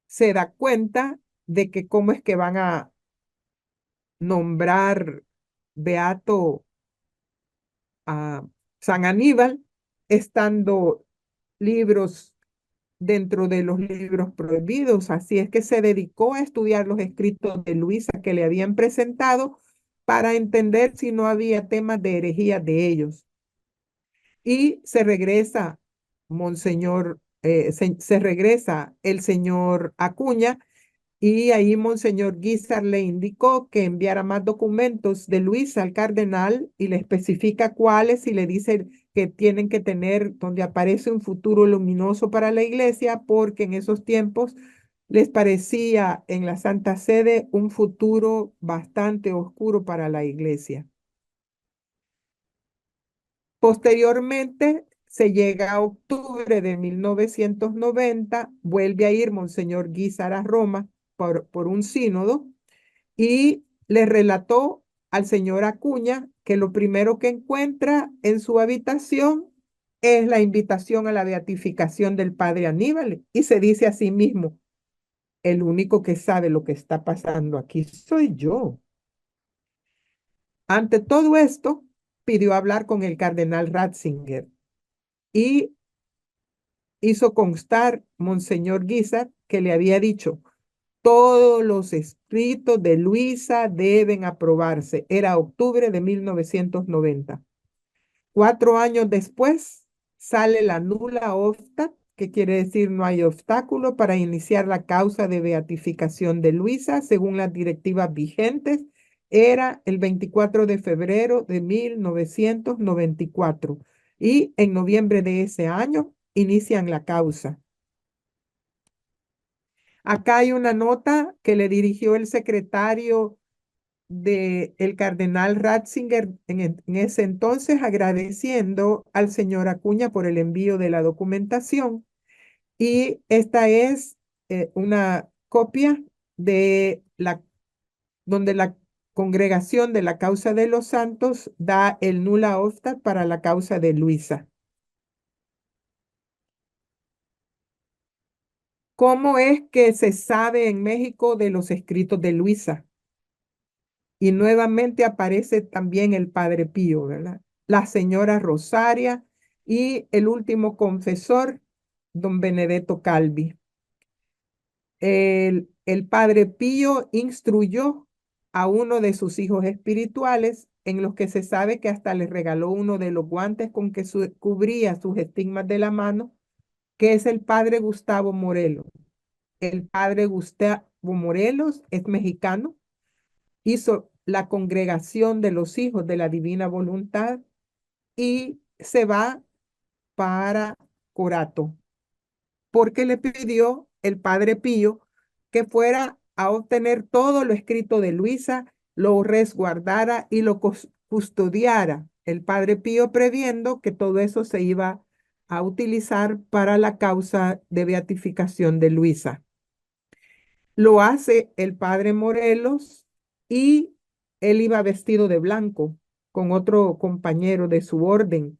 se da cuenta de que cómo es que van a nombrar beato a San Aníbal, estando libros dentro de los libros prohibidos. Así es que se dedicó a estudiar los escritos de Luisa que le habían presentado para entender si no había temas de herejía de ellos. Y se regresa, Monseñor, se regresa el señor Acuña y ahí Monseñor Guízar le indicó que enviara más documentos de Luisa al cardenal y le especifica cuáles y le dice que tienen que tener donde aparece un futuro luminoso para la iglesia porque en esos tiempos les parecía en la Santa Sede un futuro bastante oscuro para la iglesia. Posteriormente se llega a octubre de 1990, vuelve a ir Monseñor Guízar a Roma por un sínodo y le relató al señor Acuña que lo primero que encuentra en su habitación es la invitación a la beatificación del padre Aníbal y se dice a sí mismo, el único que sabe lo que está pasando aquí soy yo. Ante todo esto, pidió hablar con el cardenal Ratzinger y hizo constar Monseñor Guízar que le había dicho, todos los escritos de Luisa deben aprobarse. Era octubre de 1990. 4 años después sale la nula obstat, que quiere decir no hay obstáculo para iniciar la causa de beatificación de Luisa según las directivas vigentes. Era el 24 de febrero de 1994 y en noviembre de ese año inician la causa. Acá hay una nota que le dirigió el secretario del cardenal Ratzinger en ese entonces, agradeciendo al señor Acuña por el envío de la documentación. Y esta es una copia de donde la congregación de la causa de los santos da el nula obstat para la causa de Luisa. ¿Cómo es que se sabe en México de los escritos de Luisa? Y nuevamente aparece también el Padre Pío, ¿verdad? La señora Rosaria y el último confesor, don Benedetto Calvi. El Padre Pío instruyó a uno de sus hijos espirituales, en los que se sabe que hasta le regaló uno de los guantes con que cubría sus estigmas de la mano, que es el Padre Gustavo Morelos. El Padre Gustavo Morelos es mexicano, hizo la congregación de los hijos de la divina voluntad y se va para Corato, porque le pidió el padre Pío que fuera a obtener todo lo escrito de Luisa, lo resguardara y lo custodiara. El padre Pío previendo que todo eso se iba a utilizar para la causa de beatificación de Luisa. Lo hace el padre Morelos y él iba vestido de blanco con otro compañero de su orden.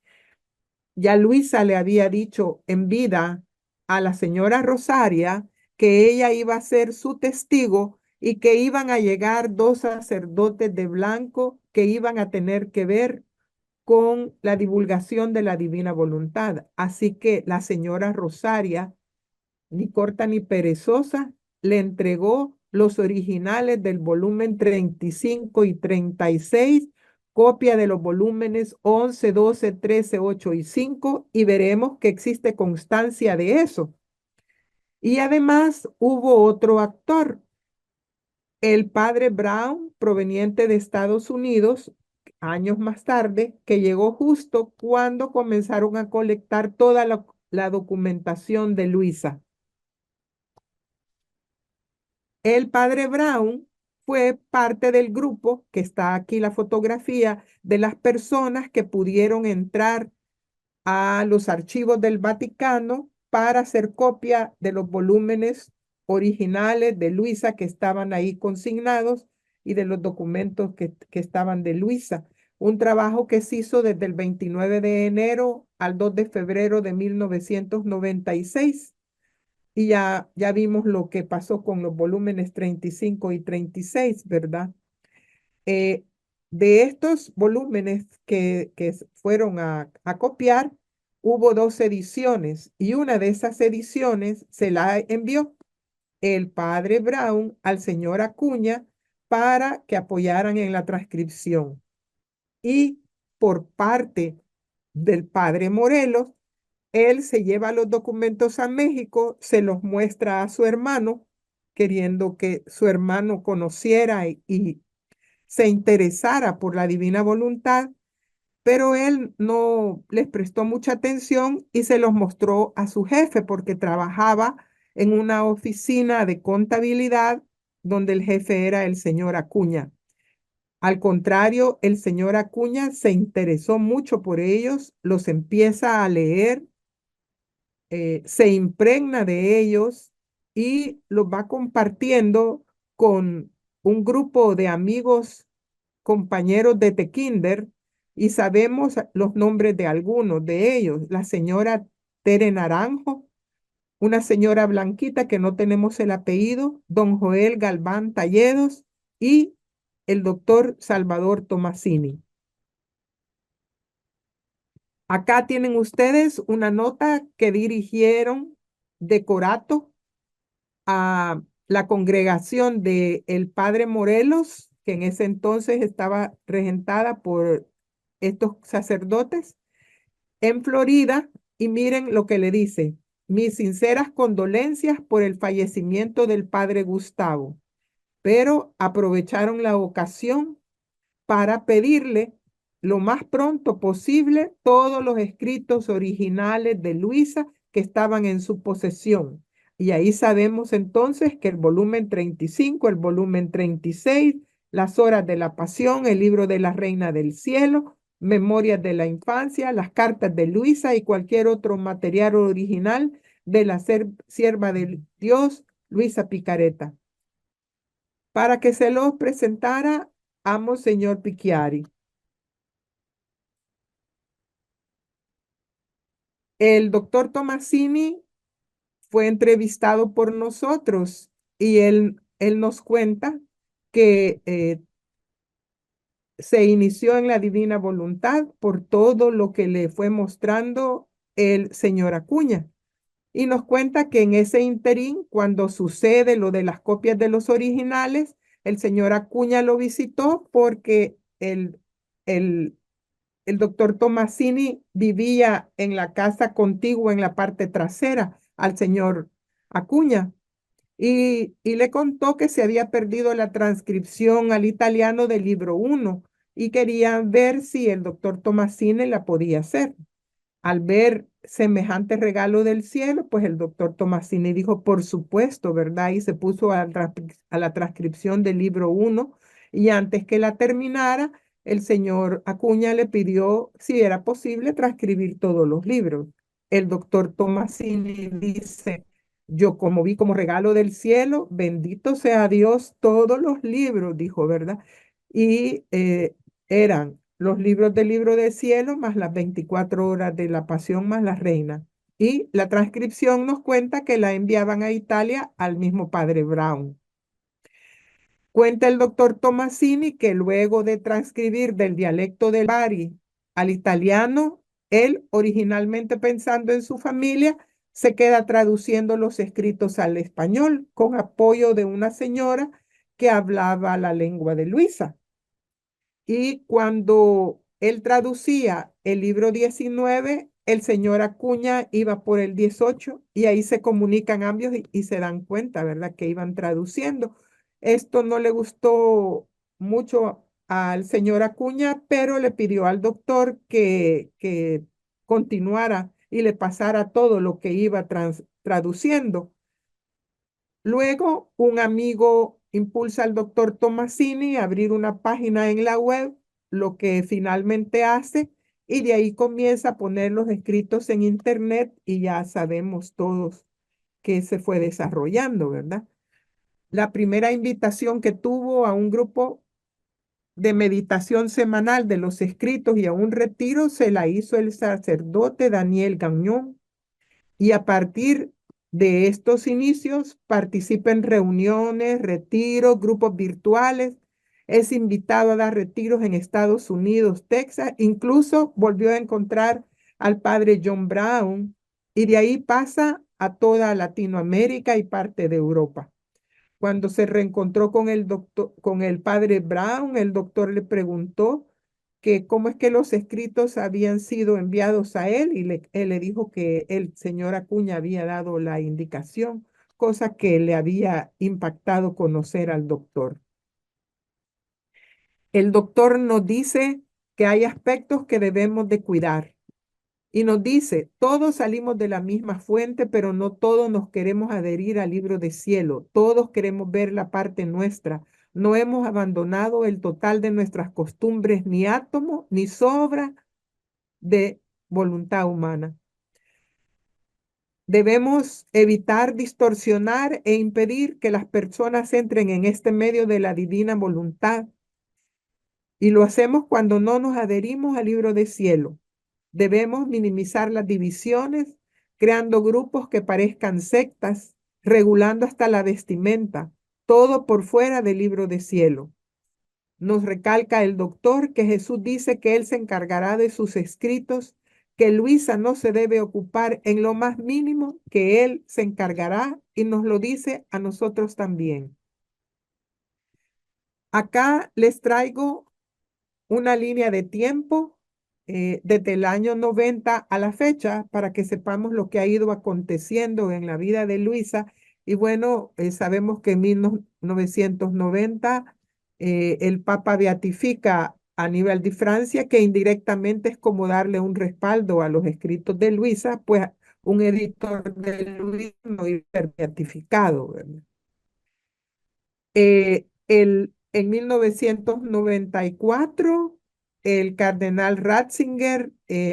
Ya Luisa le había dicho en vida a la señora Rosaria que ella iba a ser su testigo y que iban a llegar dos sacerdotes de blanco que iban a tener que ver con la divulgación de la divina voluntad. Así que la señora Rosaria, ni corta ni perezosa, le entregó los originales del volumen 35 y 36, copia de los volúmenes 11, 12, 13, 8 y 5, y veremos que existe constancia de eso. Y además hubo otro actor, el padre Brown, proveniente de Estados Unidos, años más tarde, que llegó justo cuando comenzaron a colectar toda la documentación de Luisa. El padre Brown fue parte del grupo, que está aquí la fotografía, de las personas que pudieron entrar a los archivos del Vaticano para hacer copia de los volúmenes originales de Luisa que estaban ahí consignados y de los documentos que estaban de Luisa. Un trabajo que se hizo desde el 29 de enero al 2 de febrero de 1996. Y ya vimos lo que pasó con los volúmenes 35 y 36, ¿verdad? Eh, de estos volúmenes que fueron a copiar, hubo dos ediciones y una de esas ediciones se la envió el padre Brown al señor Acuña para que apoyaran en la transcripción. Y por parte del padre Morelos, él se lleva los documentos a México, se los muestra a su hermano, queriendo que su hermano conociera y se interesara por la divina voluntad, pero él no les prestó mucha atención y se los mostró a su jefe porque trabajaba en una oficina de contabilidad donde el jefe era el señor Acuña. Al contrario, el señor Acuña se interesó mucho por ellos, los empieza a leer, se impregna de ellos y los va compartiendo con un grupo de amigos, compañeros de Tekinder, y sabemos los nombres de algunos de ellos. La señora Tere Naranjo, una señora blanquita que no tenemos el apellido, don Joel Galván Talledos y el doctor Salvador Tomasini. Acá tienen ustedes una nota que dirigieron de Corato a la congregación de el Padre Morelos, que en ese entonces estaba regentada por estos sacerdotes en Florida, y miren lo que le dice: mis sinceras condolencias por el fallecimiento del Padre Gustavo, pero aprovecharon la ocasión para pedirle lo más pronto posible todos los escritos originales de Luisa que estaban en su posesión. Y ahí sabemos entonces que el volumen 35, el volumen 36, las horas de la pasión, el libro de la Reina del Cielo, memorias de la infancia, las cartas de Luisa y cualquier otro material original de la sierva de Dios, Luisa Picareta, para que se los presentara a Monseñor Picchiari. El doctor Tomasini fue entrevistado por nosotros y él nos cuenta que se inició en la divina voluntad por todo lo que le fue mostrando el señor Acuña. Y nos cuenta que en ese interín, cuando sucede lo de las copias de los originales, el señor Acuña lo visitó porque el doctor Tomasini vivía en la casa contigua en la parte trasera al señor Acuña y le contó que se había perdido la transcripción al italiano del libro 1 y querían ver si el doctor Tomasini la podía hacer. Al ver semejante regalo del cielo, pues el doctor Tomasini dijo, por supuesto, ¿verdad? Y se puso a la transcripción del libro 1 y antes que la terminara, el señor Acuña le pidió si era posible transcribir todos los libros. El doctor Tomasini dice, yo como vi como regalo del cielo, bendito sea Dios, todos los libros, dijo, ¿verdad? Y eran los libros del libro del cielo, más las 24 horas de la pasión, más la reina. Y la transcripción nos cuenta que la enviaban a Italia al mismo padre Brown. Cuenta el doctor Tomasini que luego de transcribir del dialecto del Bari al italiano, él, originalmente pensando en su familia, se queda traduciendo los escritos al español con apoyo de una señora que hablaba la lengua de Luisa. Y cuando él traducía el libro 19, el señor Acuña iba por el 18 y ahí se comunican ambos y se dan cuenta, ¿verdad? Que iban traduciendo. Esto no le gustó mucho al señor Acuña, pero le pidió al doctor que continuara y le pasara todo lo que iba traduciendo. Luego, un amigo impulsa al doctor Tomasini a abrir una página en la web, lo que finalmente hace, y de ahí comienza a poner los escritos en internet y ya sabemos todos que se fue desarrollando, ¿verdad? La primera invitación que tuvo a un grupo de meditación semanal de los escritos y a un retiro se la hizo el sacerdote Daniel Gagnon, y a partir de estos inicios participa en reuniones, retiros, grupos virtuales. Es invitado a dar retiros en Estados Unidos, Texas. Incluso volvió a encontrar al padre John Brown y de ahí pasa a toda Latinoamérica y parte de Europa. Cuando se reencontró con el doctor, con el padre Brown, el doctor le preguntó que cómo es que los escritos habían sido enviados a él y él le dijo que el señor Acuña había dado la indicación, cosa que le había impactado conocer al doctor. El doctor nos dice que hay aspectos que debemos de cuidar y nos dice, todos salimos de la misma fuente, pero no todos nos queremos adherir al libro de cielo. Todos queremos ver la parte nuestra. No hemos abandonado el total de nuestras costumbres, ni átomo, ni sobra de voluntad humana. Debemos evitar distorsionar e impedir que las personas entren en este medio de la divina voluntad. Y lo hacemos cuando no nos adherimos al libro de cielo. Debemos minimizar las divisiones, creando grupos que parezcan sectas, regulando hasta la vestimenta, todo por fuera del libro de cielo. Nos recalca el doctor que Jesús dice que él se encargará de sus escritos, que Luisa no se debe ocupar en lo más mínimo, que él se encargará y nos lo dice a nosotros también. Acá les traigo una línea de tiempo desde el año 90 a la fecha para que sepamos lo que ha ido aconteciendo en la vida de Luisa. Y bueno, sabemos que en 1990 el Papa beatifica a Aníbal de Francia, que indirectamente es como darle un respaldo a los escritos de Luisa, pues un editor de Luisa no iba a ser beatificado, ¿verdad? En 1994, el cardenal Ratzinger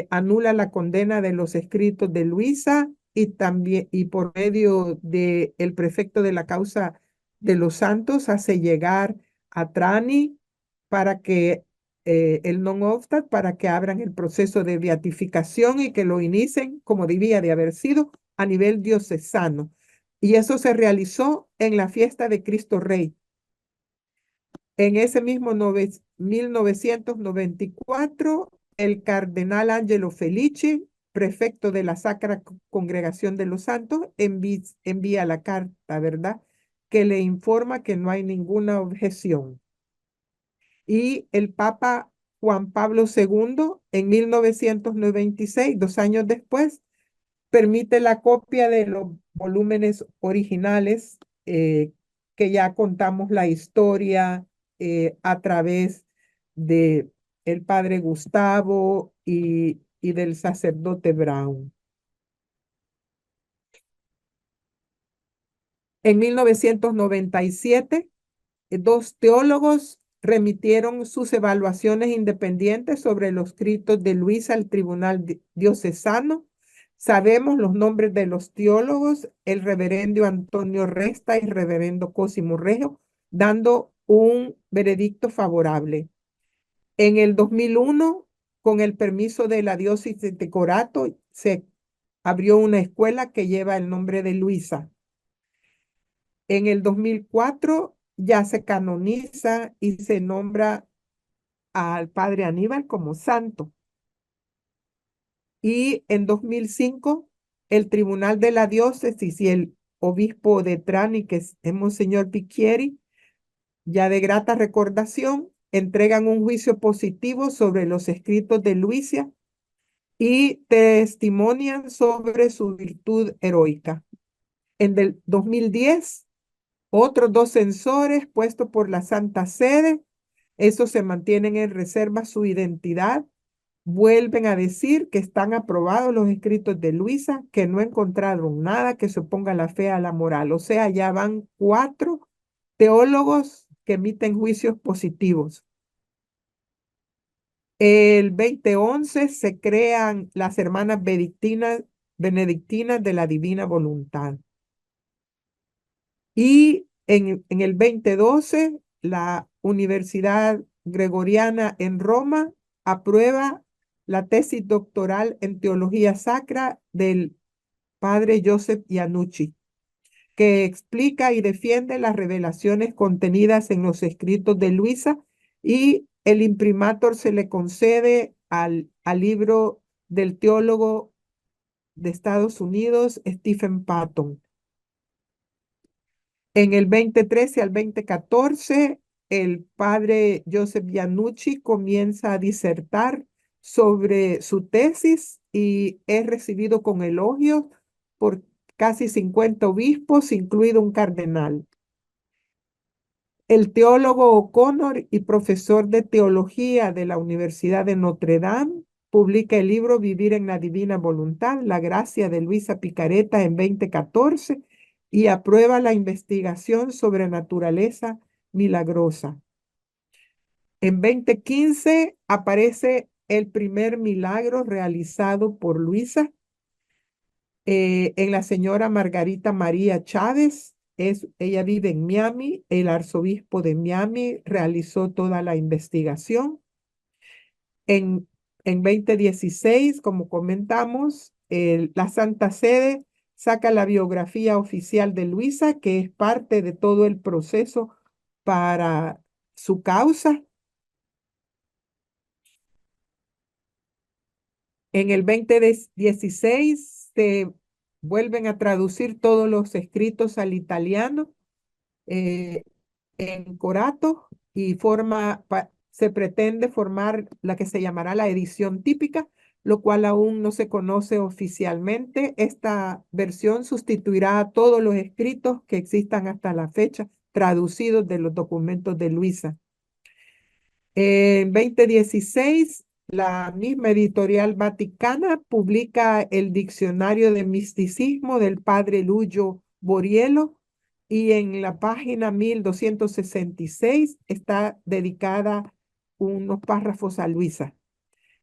anula la condena de los escritos de Luisa y también, y por medio del prefecto de la causa de los santos, hace llegar a Trani para que el non obstat, para que abran el proceso de beatificación y que lo inicien como debía de haber sido a nivel diocesano. Y eso se realizó en la fiesta de Cristo Rey. En ese mismo 1994, el cardenal Angelo Felici, prefecto de la Sacra Congregación de los Santos, envía la carta, ¿verdad? Que le informa que no hay ninguna objeción. Y el Papa Juan Pablo II, en 1996, 2 años después, permite la copia de los volúmenes originales, que ya contamos la historia a través de el padre Gustavo y del sacerdote Brown. En 1997, dos teólogos remitieron sus evaluaciones independientes sobre los escritos de Luisa al Tribunal Diocesano. Sabemos los nombres de los teólogos, el reverendo Antonio Resta y el reverendo Cosimo Regio, dando un veredicto favorable. En el 2001, con el permiso de la diócesis de Corato, se abrió una escuela que lleva el nombre de Luisa. En el 2004 ya se canoniza y se nombra al padre Aníbal como santo. Y en 2005 el Tribunal de la Diócesis y el obispo de Trani, que es Monseñor Piquieri, ya de grata recordación, entregan un juicio positivo sobre los escritos de Luisa y testimonian sobre su virtud heroica. En el 2010, otros dos censores puestos por la Santa Sede, esos se mantienen en reserva su identidad, vuelven a decir que están aprobados los escritos de Luisa, que no encontraron nada que se oponga a la fe, a la moral. O sea, ya van 4 teólogos que emiten juicios positivos. El 2011 se crean las hermanas benedictinas de la Divina Voluntad. Y en el 2012, la Universidad Gregoriana en Roma aprueba la tesis doctoral en teología sacra del padre Joseph Iannucci, que explica y defiende las revelaciones contenidas en los escritos de Luisa, y el imprimatur se le concede al libro del teólogo de Estados Unidos, Stephen Patton. En el 2013 al 2014, el padre Joseph Iannucci comienza a disertar sobre su tesis y es recibido con elogios por casi 50 obispos, incluido un cardenal. El teólogo O'Connor y profesor de teología de la Universidad de Notre Dame publica el libro Vivir en la Divina Voluntad, la gracia de Luisa Picaretta en 2014 y aprueba la investigación sobre naturaleza milagrosa. En 2015 aparece el primer milagro realizado por Luisa en la señora Margarita María Chávez. Ella vive en Miami. El arzobispo de Miami realizó toda la investigación. En, en 2016, como comentamos, la Santa Sede saca la biografía oficial de Luisa, que es parte de todo el proceso para su causa. En el 2016 se vuelven a traducir todos los escritos al italiano eh, en Corato y se pretende formar la que se llamará la edición típica, lo cual aún no se conoce oficialmente. Esta versión sustituirá a todos los escritos que existan hasta la fecha, traducidos de los documentos de Luisa. En 2016, la misma editorial vaticana publica el Diccionario de Misticismo del padre Luyo Borriello, y en la página 1266 está dedicada unos párrafos a Luisa.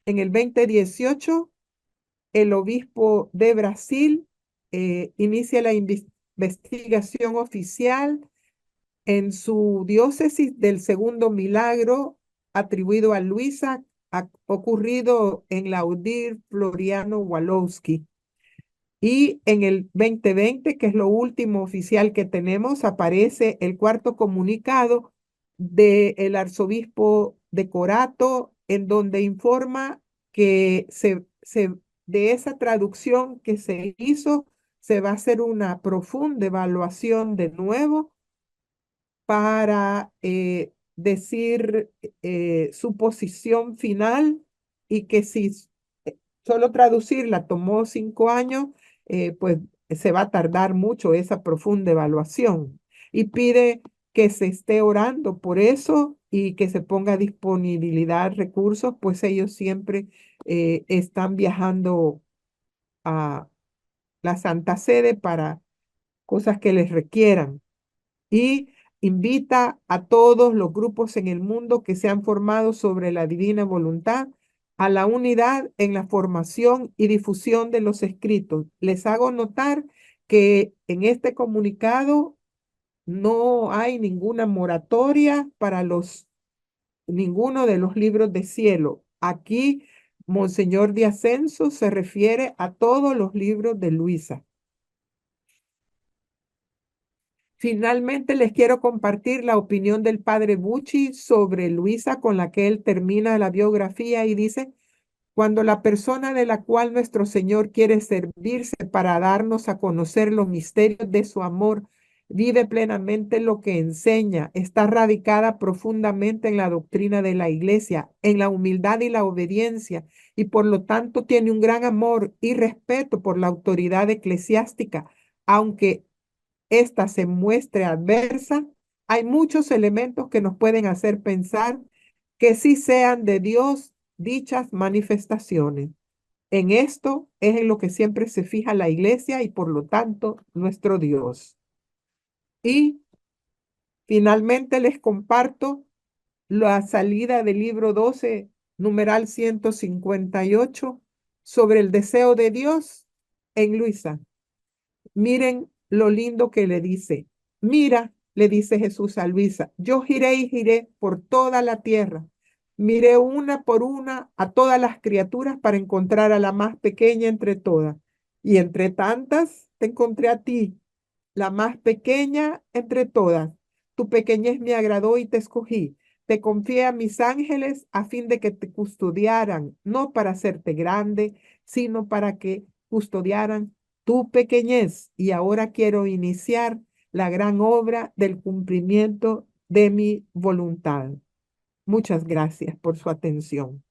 En el 2018, el obispo de Brasil inicia la investigación oficial en su diócesis del segundo milagro atribuido a Luisa, ocurrido en Laudir Floriano Walowski. Y en el 2020, que es lo último oficial que tenemos, aparece el cuarto comunicado del arzobispo de Corato, en donde informa que de esa traducción que se hizo, se va a hacer una profunda evaluación de nuevo para decir su posición final, y que si solo traducirla tomó 5 años, pues se va a tardar mucho esa profunda evaluación. Y pide que se esté orando por eso y que se ponga a disponibilidad recursos, pues ellos siempre están viajando a la Santa Sede para cosas que les requieran. Y invita a todos los grupos en el mundo que se han formado sobre la divina voluntad a la unidad en la formación y difusión de los escritos. Les hago notar que en este comunicado no hay ninguna moratoria para ninguno de los libros de cielo. Aquí Monseñor de Ascenso se refiere a todos los libros de Luisa. Finalmente, les quiero compartir la opinión del padre Bucci sobre Luisa, con la que él termina la biografía y dice: cuando la persona de la cual nuestro Señor quiere servirse para darnos a conocer los misterios de su amor, vive plenamente lo que enseña, está radicada profundamente en la doctrina de la Iglesia, en la humildad y la obediencia, y por lo tanto tiene un gran amor y respeto por la autoridad eclesiástica, aunque ésta se muestre adversa, hay muchos elementos que nos pueden hacer pensar que sí sean de Dios dichas manifestaciones. En esto es en lo que siempre se fija la iglesia y por lo tanto nuestro Dios. Y finalmente les comparto la salida del libro 12, numeral 158, sobre el deseo de Dios en Luisa. Miren lo lindo que le dice. Mira, le dice Jesús a Luisa, yo giré y giré por toda la tierra. Miré una por una a todas las criaturas para encontrar a la más pequeña entre todas. Y entre tantas te encontré a ti, la más pequeña entre todas. Tu pequeñez me agradó y te escogí. Te confié a mis ángeles a fin de que te custodiaran, no para hacerte grande, sino para que custodiaran tu pequeñez. Y ahora quiero iniciar la gran obra del cumplimiento de mi voluntad. Muchas gracias por su atención.